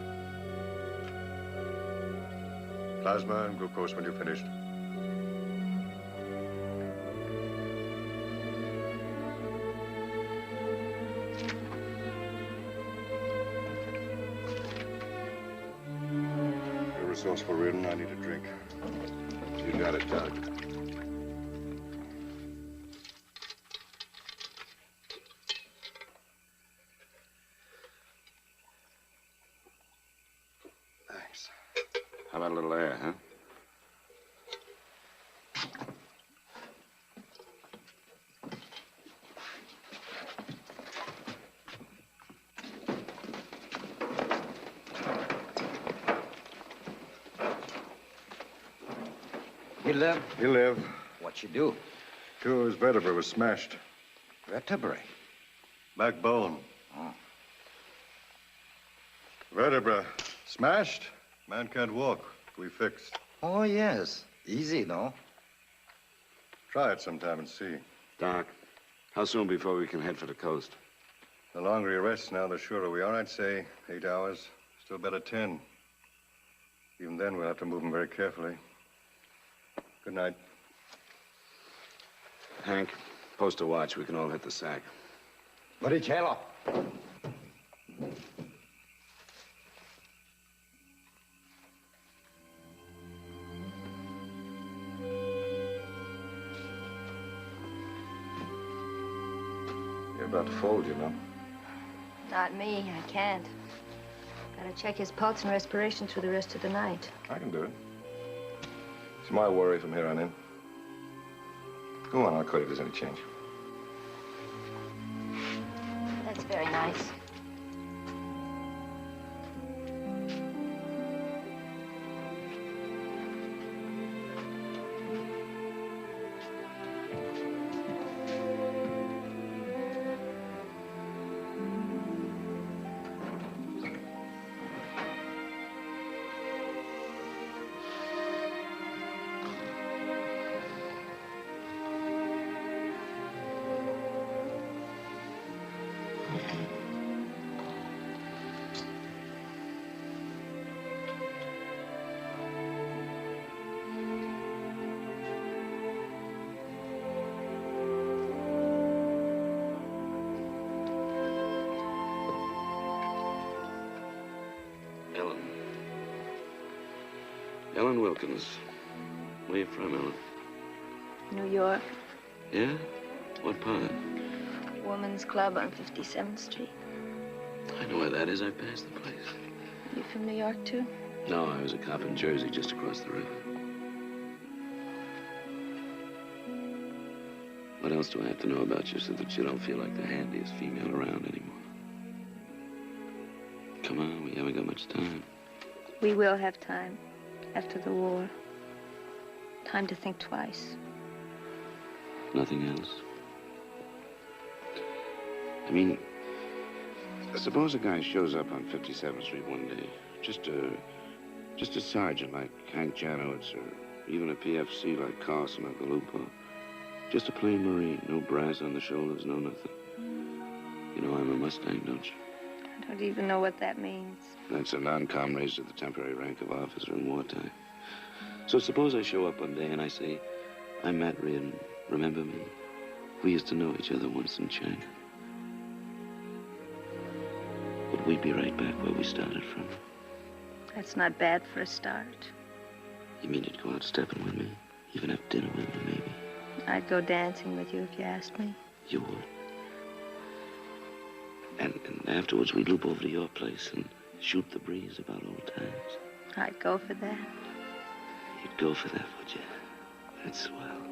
Speaker 19: Plasma and glucose when you're finished. You're resourceful, Reardon. I need a drink.
Speaker 4: You got it, Doc.
Speaker 19: Thanks.
Speaker 4: How about a little air, huh?
Speaker 20: He live?
Speaker 19: He live.
Speaker 20: What you do?
Speaker 19: Two of his vertebrae was smashed.
Speaker 20: Vertebrae?
Speaker 19: Backbone.
Speaker 20: Oh.
Speaker 19: Vertebra smashed. Man can't walk. We fixed.
Speaker 20: Oh, yes. Easy, no?
Speaker 19: Try it sometime and see.
Speaker 4: Doc, how soon before we can head for the coast?
Speaker 19: The longer he rests now, the surer we are. I'd say 8 hours. Still better 10. Even then, we'll have to move him very carefully. Good night.
Speaker 4: Hank, post a watch. We can all hit the sack.
Speaker 20: Boricello.
Speaker 3: You're about to fold, you know.
Speaker 17: Not me. I can't. Gotta check his pulse and respiration through the rest of the night.
Speaker 3: I can do it. It's my worry from here on in. Go on, I'll call you if there's any change.
Speaker 17: That's very nice.
Speaker 4: Ellen Wilkins. Where you from, Ellen?
Speaker 17: New York.
Speaker 4: Yeah? What part?
Speaker 17: Woman's Club on 57th Street.
Speaker 4: I know where that is. I passed the place.
Speaker 17: You from New York, too?
Speaker 4: No, I was a cop in Jersey, just across the river. What else do I have to know about you so that you don't feel like the handiest female around anymore? Come on, we haven't got much time.
Speaker 17: We will have time after the war. Time to think twice.
Speaker 4: Nothing else? I mean, suppose a guy shows up on 57th Street one day, just a sergeant like Hank Janowitz, or even a PFC like Carlson or Galupo. Just a plain Marine, no brass on the shoulders, no nothing. You know I'm a Mustang, don't you?
Speaker 17: I don't even know what that means.
Speaker 4: That's a non-com raised to the temporary rank of officer in wartime. So suppose I show up one day and I say, I'm Matt Reardon, remember me? We used to know each other once in China. Would we be right back where we started from?
Speaker 17: That's not bad for a start.
Speaker 4: You mean you'd go out stepping with me? Even have dinner with me, maybe?
Speaker 17: I'd go dancing with you if you asked me.
Speaker 4: You would? And afterwards we'd loop over to your place and shoot the breeze about old times.
Speaker 17: I'd go for that.
Speaker 4: You'd go for that, would you? That's swell.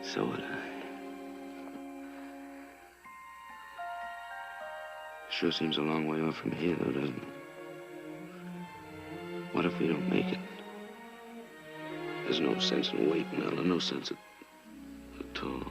Speaker 4: So would I. Sure seems a long way off from here, though, doesn't it? What if we don't make it? There's no sense in waiting, Ella. No sense at all.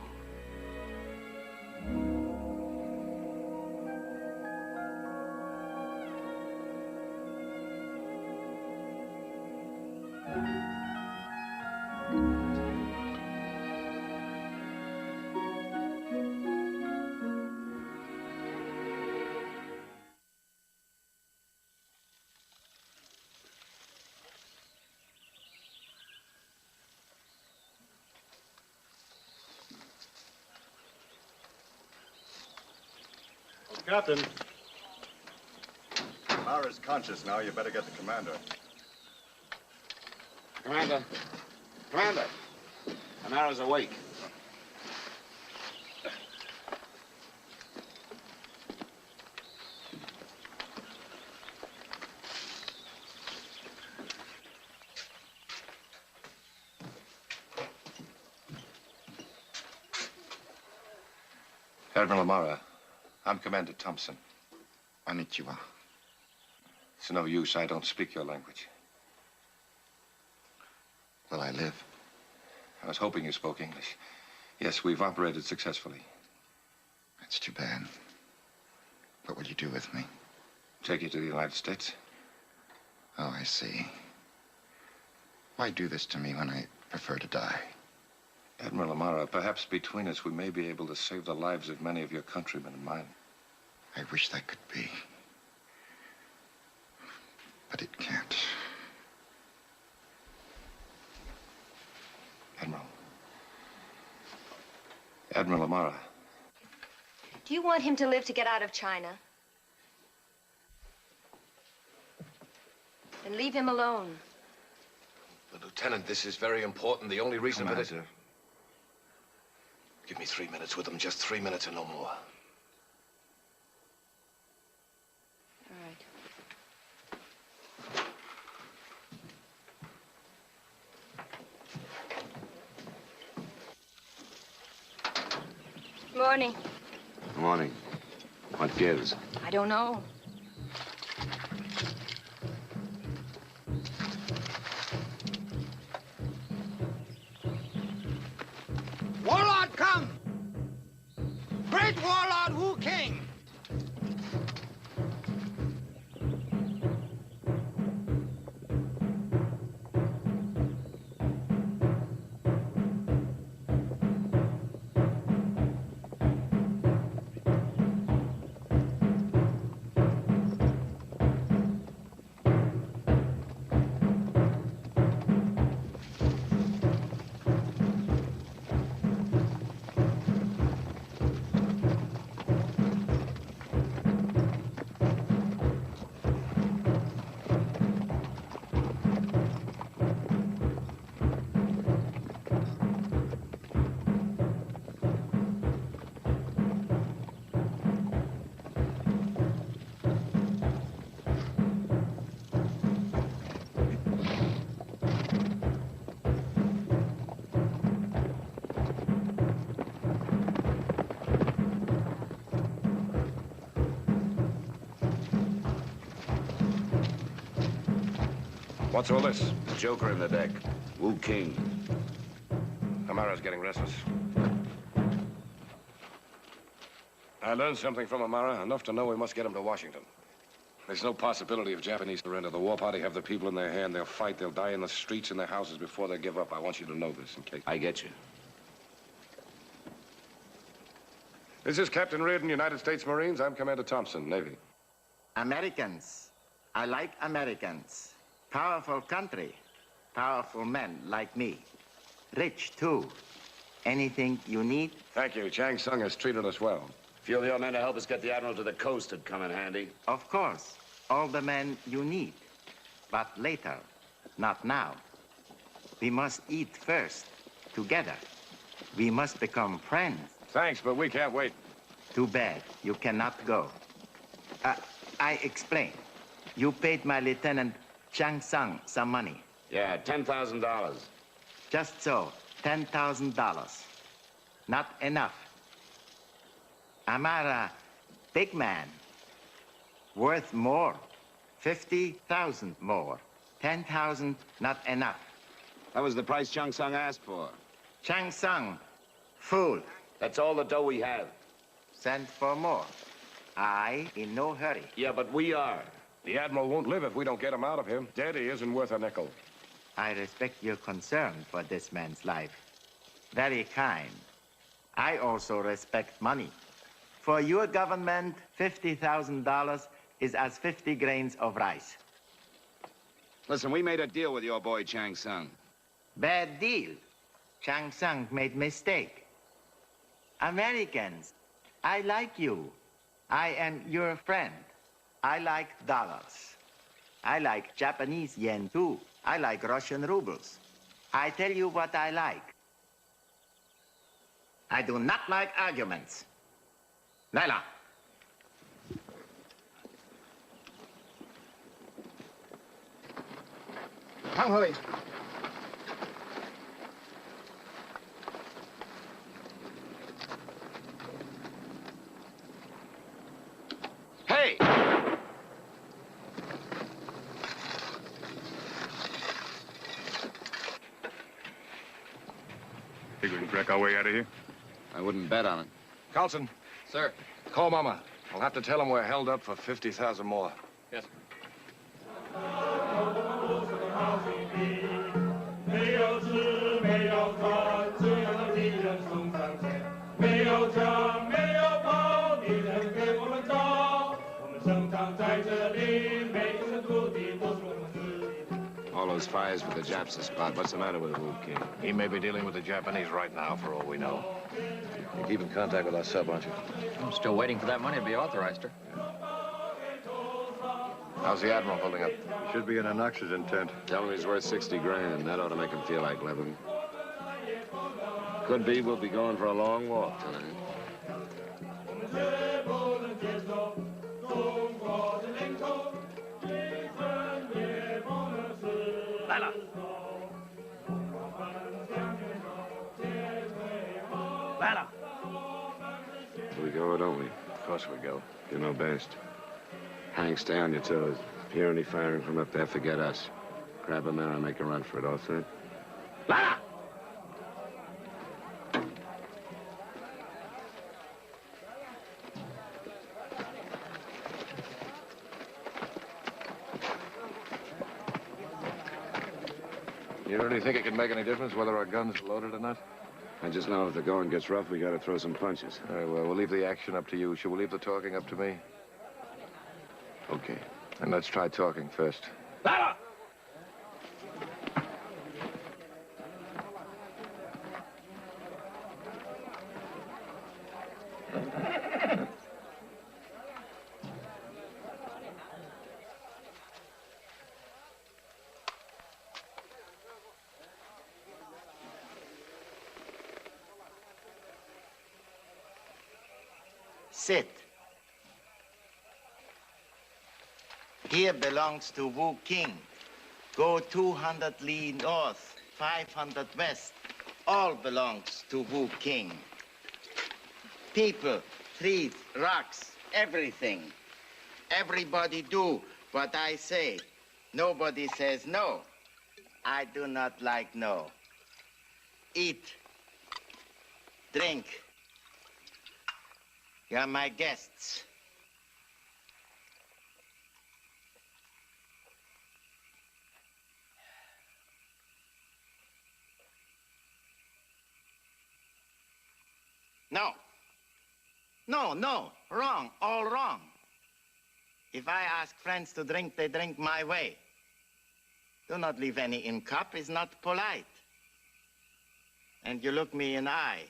Speaker 19: Captain. Mara's conscious now. You better get the commander.
Speaker 4: Commander. Commander. Amara's awake.
Speaker 3: Admiral Amara, I'm Commander Thompson.
Speaker 20: Konnichiwa.
Speaker 3: It's no use. I don't speak your language.
Speaker 20: Will I live?
Speaker 3: I was hoping you spoke English. Yes, we've operated successfully.
Speaker 20: That's too bad. What will you do with me?
Speaker 3: Take you to the United States.
Speaker 20: Oh, I see. Why do this to me when I prefer to die?
Speaker 3: Admiral Amara, perhaps between us we may be able to save the lives of many of your countrymen and mine.
Speaker 20: I wish that could be. But it can't.
Speaker 3: Admiral Amara.
Speaker 17: Do you want him to live to get out of China? Then leave him alone.
Speaker 3: But, Lieutenant, this is very important. The only reason for this...
Speaker 20: Commander.
Speaker 3: Give me 3 minutes with them. Just 3 minutes and no more.
Speaker 17: All right. Morning.
Speaker 4: Morning. What gives?
Speaker 17: I don't know.
Speaker 2: Warlord, come! Great warlord Wu King!
Speaker 3: What's all this?
Speaker 4: Joker in the deck. Wu King.
Speaker 3: Amara's getting restless. I learned something from Amara, enough to know we must get him to Washington. There's no possibility of Japanese surrender. The war party have the people in their hand. They'll fight. They'll die in the streets, in their houses before they give up. I want you to know this in case...
Speaker 4: I get you.
Speaker 3: This is Captain Reardon, United States Marines. I'm Commander Thompson, Navy.
Speaker 21: Americans. I like Americans. Powerful country. Powerful men like me. Rich, too. Anything you need?
Speaker 3: Thank you. Chang Sung has treated us well.
Speaker 4: Feel your men to help us get the Admiral to the coast would come in handy.
Speaker 21: Of course. All the men you need. But later. Not now. We must eat first. Together. We must become friends.
Speaker 3: Thanks, but we can't wait.
Speaker 21: Too bad. You cannot go. I explain. You paid my Lieutenant Chang Sung some money.
Speaker 4: Yeah, $10,000.
Speaker 21: Just so. $10,000. Not enough. Amara, big man. Worth more. 50,000 more. 10,000, not enough.
Speaker 4: That was the price Chang Sung asked for.
Speaker 21: Chang Sung, fool.
Speaker 4: That's all the dough we have.
Speaker 21: Send for more. I in no hurry.
Speaker 4: Yeah, but we are.
Speaker 3: The Admiral won't live if we don't get him out of here. Dead he isn't worth a nickel.
Speaker 21: I respect your concern for this man's life. Very kind. I also respect money. For your government, $50,000 is as 50 grains of rice.
Speaker 4: Listen, we made a deal with your boy Chang Sung.
Speaker 21: Bad deal. Chang Sung made mistake. Americans, I like you. I am your friend. I like dollars. I like Japanese yen, too. I like Russian rubles. I tell you what I like. I do not like arguments. Laila. Hang Hui.
Speaker 4: Hey!
Speaker 12: Think we can crack our way out of here?
Speaker 4: I wouldn't bet on it.
Speaker 3: Carlson.
Speaker 6: Sir.
Speaker 3: Call Mama. We'll have to tell him we're held up for 50,000 more.
Speaker 6: Yes.
Speaker 4: All those fires with the Japs are spot. What's the matter with the Wu King?
Speaker 3: He may be dealing with the Japanese right now, for all we know. You keep in contact with our sub, aren't you?
Speaker 6: I'm still waiting for that money to be authorized, sir.
Speaker 3: How's the Admiral holding up?
Speaker 19: Should be in an oxygen tent.
Speaker 4: Tell him he's worth 60 grand. That ought to make him feel like living. Could be we'll be going for a long walk tonight.
Speaker 9: Lila. Lila.
Speaker 4: We go or don't we?
Speaker 3: Of course we go.
Speaker 4: You know best. Hank, stay on your toes. Hear any firing from up there, forget us. Grab a man and make a run for it, all set?
Speaker 9: Lila!
Speaker 3: You really think it can make any difference whether our guns are loaded or not?
Speaker 4: I just know if the going gets rough, we gotta throw some punches.
Speaker 3: All right, well, we'll leave the action up to you. Shall we leave the talking up to me?
Speaker 4: Okay.
Speaker 3: And let's try talking first.
Speaker 9: Lila!
Speaker 21: Sit. Here belongs to Wu King. Go 200 li north, 500 west. All belongs to Wu King. People, trees, rocks, everything. Everybody do what I say. Nobody says no. I do not like no. Eat. Drink. You're my guests. No. No, no. Wrong. All wrong. If I ask friends to drink, they drink my way. Do not leave any in cup. It's not polite. And you look me in eye.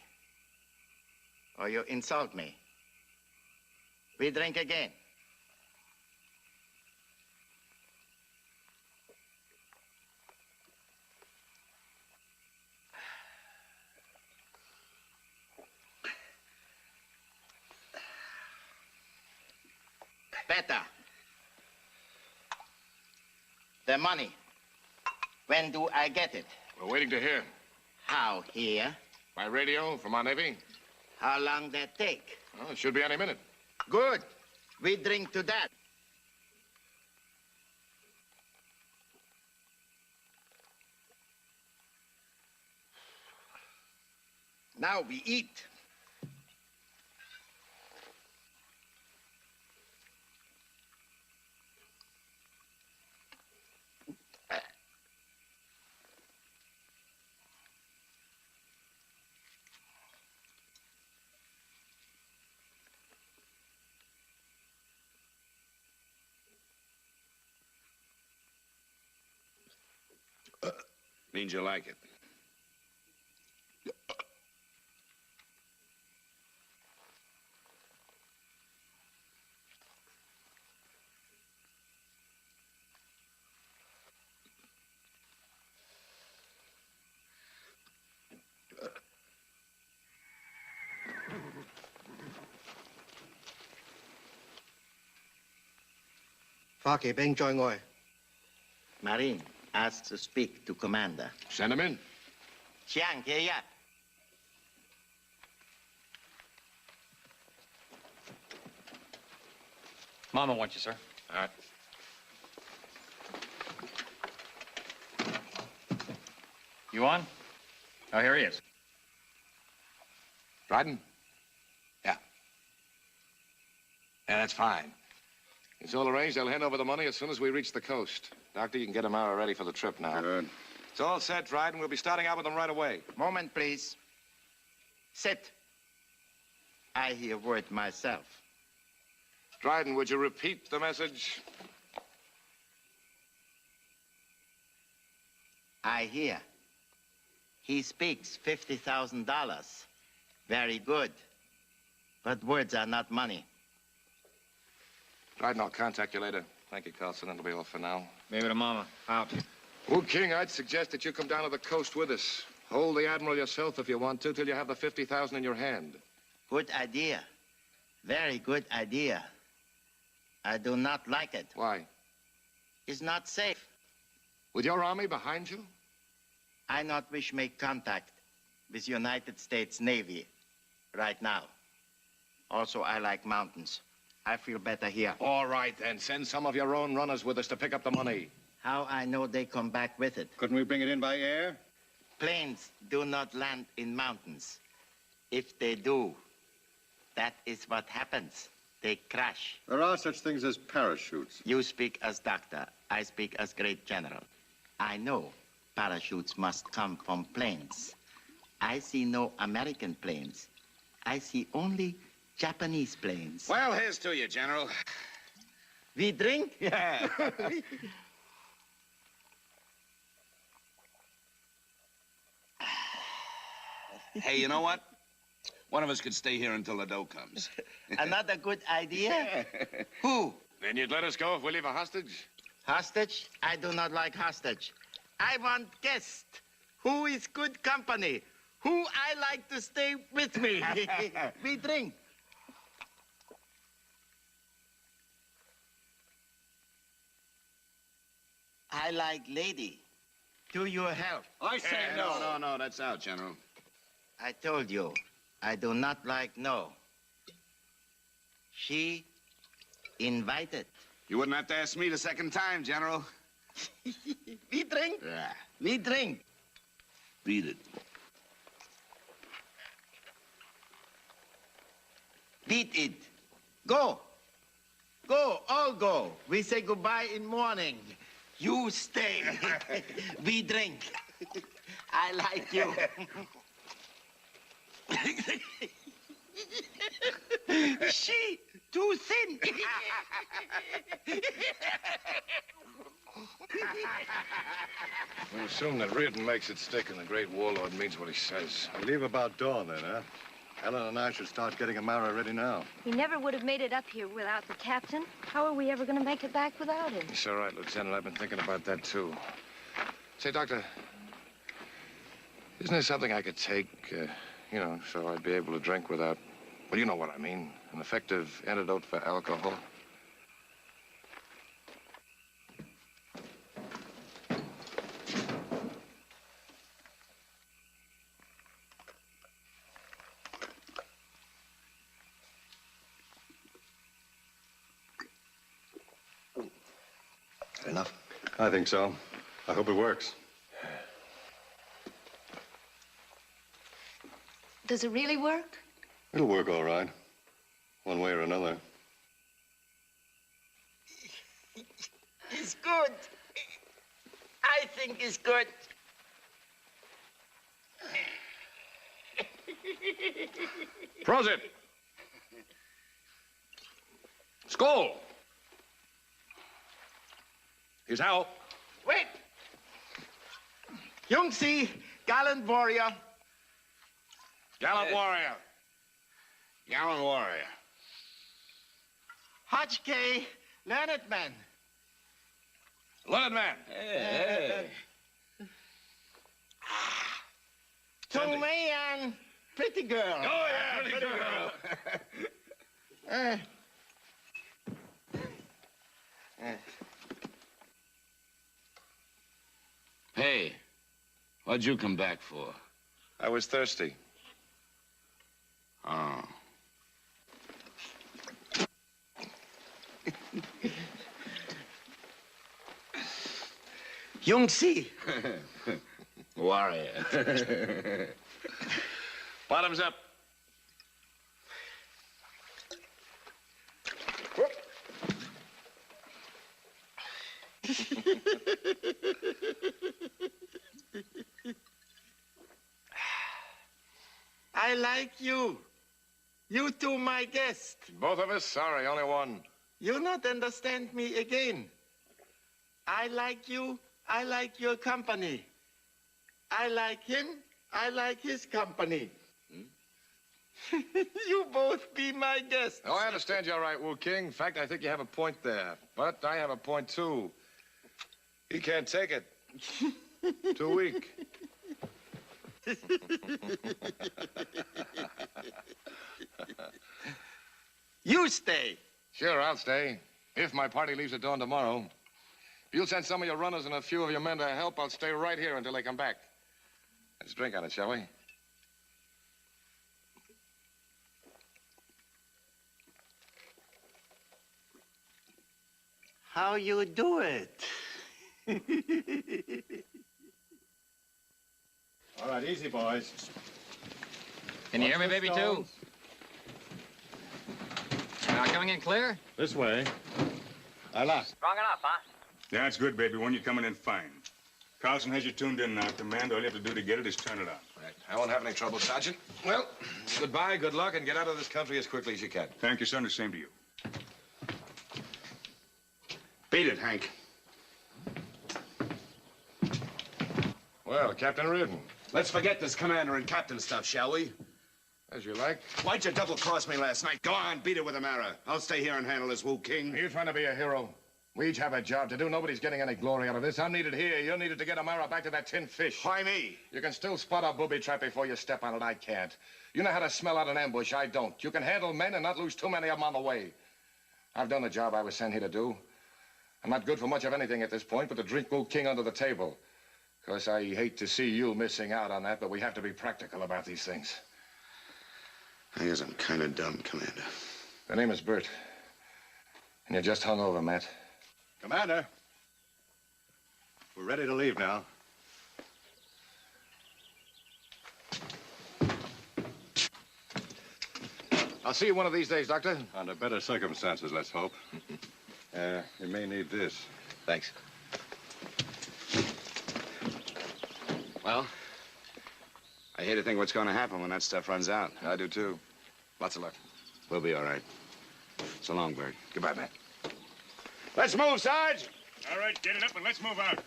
Speaker 21: Or you insult me. We drink again. Better. The money. When do I get it?
Speaker 3: We're waiting to hear.
Speaker 21: How hear?
Speaker 3: By radio from our Navy.
Speaker 21: How long that take?
Speaker 3: Well, it should be any minute.
Speaker 21: Good. We drink to that. Now we eat.
Speaker 4: Means you like it.
Speaker 21: Marine asks to speak to Commander.
Speaker 3: Send him in.
Speaker 21: Chiang, here ya.
Speaker 6: Mama wants you, sir.
Speaker 3: All right.
Speaker 6: You on? Oh, here he is.
Speaker 3: Dryden? Yeah. Yeah, that's fine. It's all arranged. They'll hand over the money as soon as we reach the coast. Doctor, you can get Amara ready for the trip now.
Speaker 19: Good.
Speaker 3: It's all set, Dryden. We'll be starting out with them right away.
Speaker 21: Moment, please. Sit. I hear word myself.
Speaker 3: Dryden, would you repeat the message?
Speaker 21: I hear. He speaks $50,000. Very good. But words are not money.
Speaker 3: Dryden, I'll contact you later. Thank you, Carlson. That'll be all for now.
Speaker 6: Maybe to Mama. Out.
Speaker 3: Wu King, I'd suggest that you come down to the coast with us. Hold the Admiral yourself if you want to, till you have the 50,000 in your hand.
Speaker 21: Good idea. Very good idea. I do not like it.
Speaker 3: Why?
Speaker 21: It's not safe.
Speaker 3: With your army behind you?
Speaker 21: I not wish make contact with United States Navy right now. Also, I like mountains. I feel better here.
Speaker 3: All right, then. Send some of your own runners with us to pick up the money.
Speaker 21: How I know they come back with it?
Speaker 19: Couldn't we bring it in by air?
Speaker 21: Planes do not land in mountains. If they do, that is what happens. They crash.
Speaker 19: There are such things as parachutes.
Speaker 21: You speak as doctor. I speak as great general. I know parachutes must come from planes. I see no American planes. I see only Japanese planes.
Speaker 4: Well, here's to you, General.
Speaker 21: We drink?
Speaker 4: Yeah. Hey, you know what? One of us could stay here until the dough comes.
Speaker 21: Another good idea? Who?
Speaker 3: Then you'd let us go if we leave a hostage?
Speaker 21: Hostage? I do not like hostage. I want guest. Who is good company? Who I like to stay with me? We drink. I like lady. To your help.
Speaker 4: I say no. No, that's out, General.
Speaker 21: I told you, I do not like no. She invited.
Speaker 4: You wouldn't have to ask me the second time, General.
Speaker 21: We drink.
Speaker 4: Yeah.
Speaker 21: We drink.
Speaker 4: Beat it.
Speaker 21: Beat it. Go. Go, all go. We say goodbye in morning. You stay. We drink. I like you. She too thin.
Speaker 3: We'll assume that Reardon makes it stick and the great warlord means what he says.
Speaker 19: We leave about dawn then, huh? Ellen and I should start getting Amara ready now.
Speaker 17: We never would have made it up here without the captain. How are we ever going to make it back without him?
Speaker 3: It's all right, Lieutenant. I've been thinking about that, too. Say, Doctor, isn't there something I could take, you know, so I'd be able to drink without... Well, you know what I mean. An effective antidote for alcohol.
Speaker 19: Enough? I think so. I hope it works.
Speaker 17: Does it really work?
Speaker 19: It'll work all right. One way or another.
Speaker 21: It's good. I think it's good.
Speaker 3: Prosit! Skål! Here's how.
Speaker 21: Wait! Young-see, gallant warrior.
Speaker 4: Gallant warrior. Gallant warrior.
Speaker 21: Hodge K, learned man.
Speaker 3: Learned man.
Speaker 4: Hey.
Speaker 21: To me and pretty girl.
Speaker 3: Oh, yeah, pretty girl.
Speaker 4: Hey, what'd you come back for?
Speaker 3: I was thirsty.
Speaker 4: Oh.
Speaker 21: Young-see.
Speaker 4: Warrior.
Speaker 3: Bottoms up.
Speaker 21: I like you. You two, my guest.
Speaker 3: Both of us? Sorry, only one.
Speaker 21: You not understand me again. I like you. I like your company. I like him. I like his company. You both be my guests.
Speaker 3: Oh, I understand you're right, Wu King. In fact, I think you have a point there. But I have a point, too. He can't take it. Too weak.
Speaker 21: You stay.
Speaker 3: Sure, I'll stay. If my party leaves at dawn tomorrow. If you'll send some of your runners and a few of your men to help, I'll stay right here until they come back. Let's drink on it, shall we?
Speaker 21: How you do it?
Speaker 19: All right, easy, boys.
Speaker 6: Can you hear me, baby, too? Coming in clear?
Speaker 19: This way. I lost.
Speaker 6: Strong enough, huh?
Speaker 12: Yeah, it's good, baby. One, you're coming in fine. Carlson has you tuned in now. Command, all you have to do to get it is turn it on.
Speaker 3: Right. I won't have any trouble, Sergeant. Well, goodbye, good luck, and get out of this country as quickly as you can.
Speaker 12: Thank you, son. The same to you.
Speaker 4: Beat it, Hank.
Speaker 3: Well, Captain Reardon.
Speaker 4: Let's forget this commander and captain stuff, shall we?
Speaker 3: As you like.
Speaker 4: Why'd you double-cross me last night? Go on, beat it with a mirror. I'll stay here and handle this, Wu King.
Speaker 3: Are you trying to be a hero? We each have a job to do. Nobody's getting any glory out of this. I'm needed here. You're needed to get Amara back to that tin fish.
Speaker 4: Why me?
Speaker 3: You can still spot a booby trap before you step on it. I can't. You know how to smell out an ambush. I don't. You can handle men and not lose too many of them on the way. I've done the job I was sent here to do. I'm not good for much of anything at this point but to drink Wu King under the table. Of course, I hate to see you missing out on that, but we have to be practical about these things.
Speaker 4: I guess I'm kind of dumb, Commander.
Speaker 3: The name is Bert. And you're just hung over, Matt.
Speaker 19: Commander, we're ready to leave now.
Speaker 3: I'll see you one of these days, Doctor.
Speaker 19: Under better circumstances, let's hope. You may need this.
Speaker 3: Thanks.
Speaker 4: Well, I hate to think what's going to happen when that stuff runs out.
Speaker 3: I do, too. Lots of luck.
Speaker 4: We'll be all right. So long, Bert.
Speaker 3: Goodbye, Matt.
Speaker 4: Let's move, Sarge!
Speaker 12: All right, get it up and let's move out.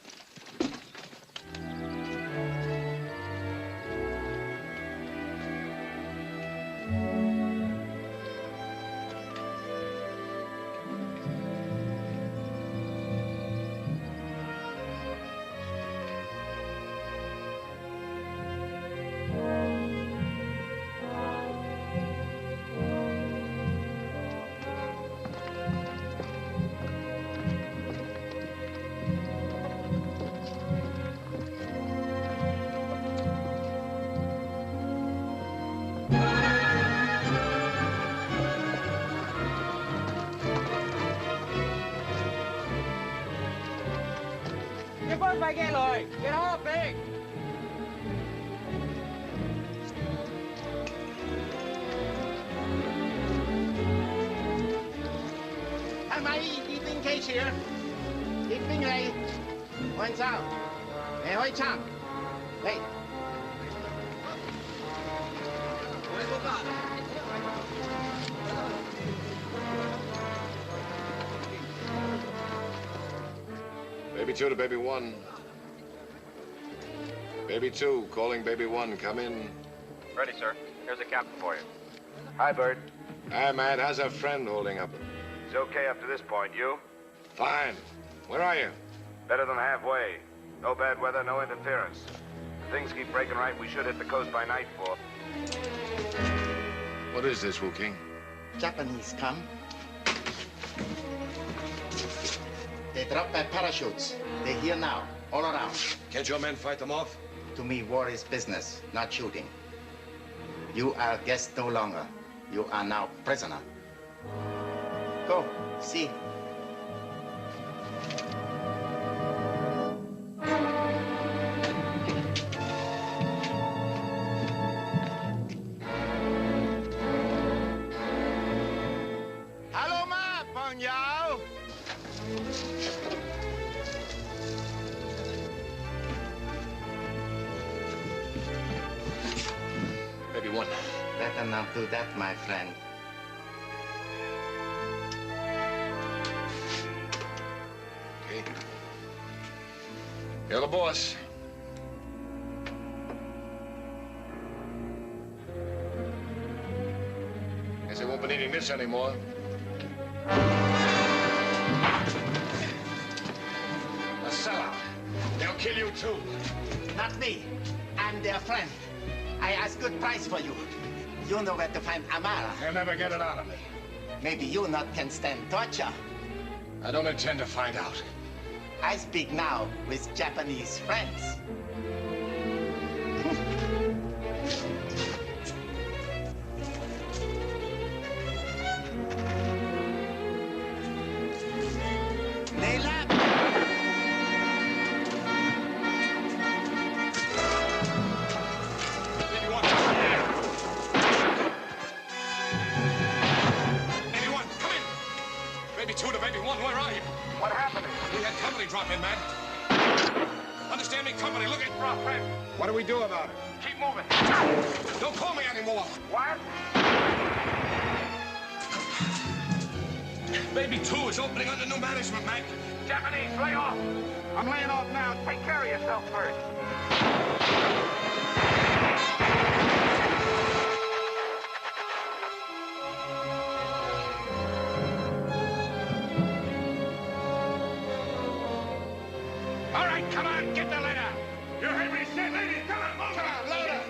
Speaker 3: Baby 2 to Baby 1. Baby 2, calling Baby 1. Come in.
Speaker 6: Ready, sir. Here's a captain for you.
Speaker 4: Hi, Bert.
Speaker 3: Hi, Matt. How's our friend holding up?
Speaker 4: It's okay up to this point. You?
Speaker 3: Fine. Where are you?
Speaker 4: Better than halfway. No bad weather, no interference. If things keep breaking right, we should hit the coast by nightfall.
Speaker 3: What is this, Wu King?
Speaker 21: Japanese come. They drop their parachutes. They're here now, all around.
Speaker 3: Can't your men fight them off?
Speaker 21: To me, war is business, not shooting. You are guest no longer. You are now prisoner. Go, see. not do that, my friend.
Speaker 3: Okay. You're the boss. Guess I won't be needing this anymore. A sellout. They'll kill you too.
Speaker 21: Not me. I'm their friend. I ask good price for you. You know where to find Amara.
Speaker 3: They'll never get it out of me.
Speaker 21: Maybe you not can stand torture.
Speaker 3: I don't intend to find out.
Speaker 21: I speak now with Japanese friends.
Speaker 3: Drop in, man. Understand me, company? Look at Strasberg.
Speaker 12: What do we do about it?
Speaker 3: Keep moving. Don't call me anymore.
Speaker 12: What?
Speaker 3: Baby 2 is opening under new management, man.
Speaker 12: Japanese, lay off. I'm laying off now. Take care of yourself first.
Speaker 3: Come on, get the letter! You heard me say, ladies, come on, move! Come on, load up!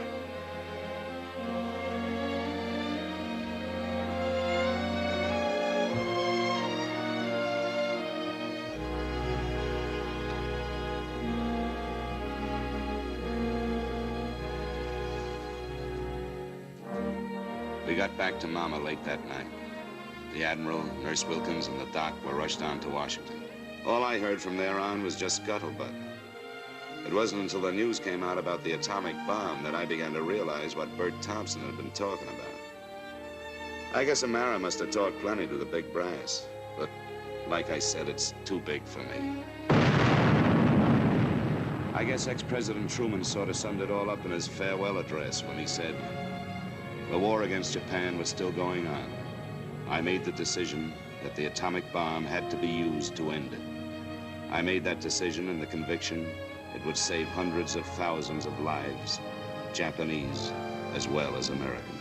Speaker 4: We got back to Mama late that night. The Admiral, Nurse Wilkins, and the doc were rushed on to Washington. All I heard from there on was just scuttlebutt. It wasn't until the news came out about the atomic bomb that I began to realize what Bert Thompson had been talking about. I guess Amara must have talked plenty to the big brass, but like I said, it's too big for me. I guess ex-President Truman sort of summed it all up in his farewell address when he said, the war against Japan was still going on. I made the decision that the atomic bomb had to be used to end it. I made that decision in the conviction it would save hundreds of thousands of lives, Japanese as well as American.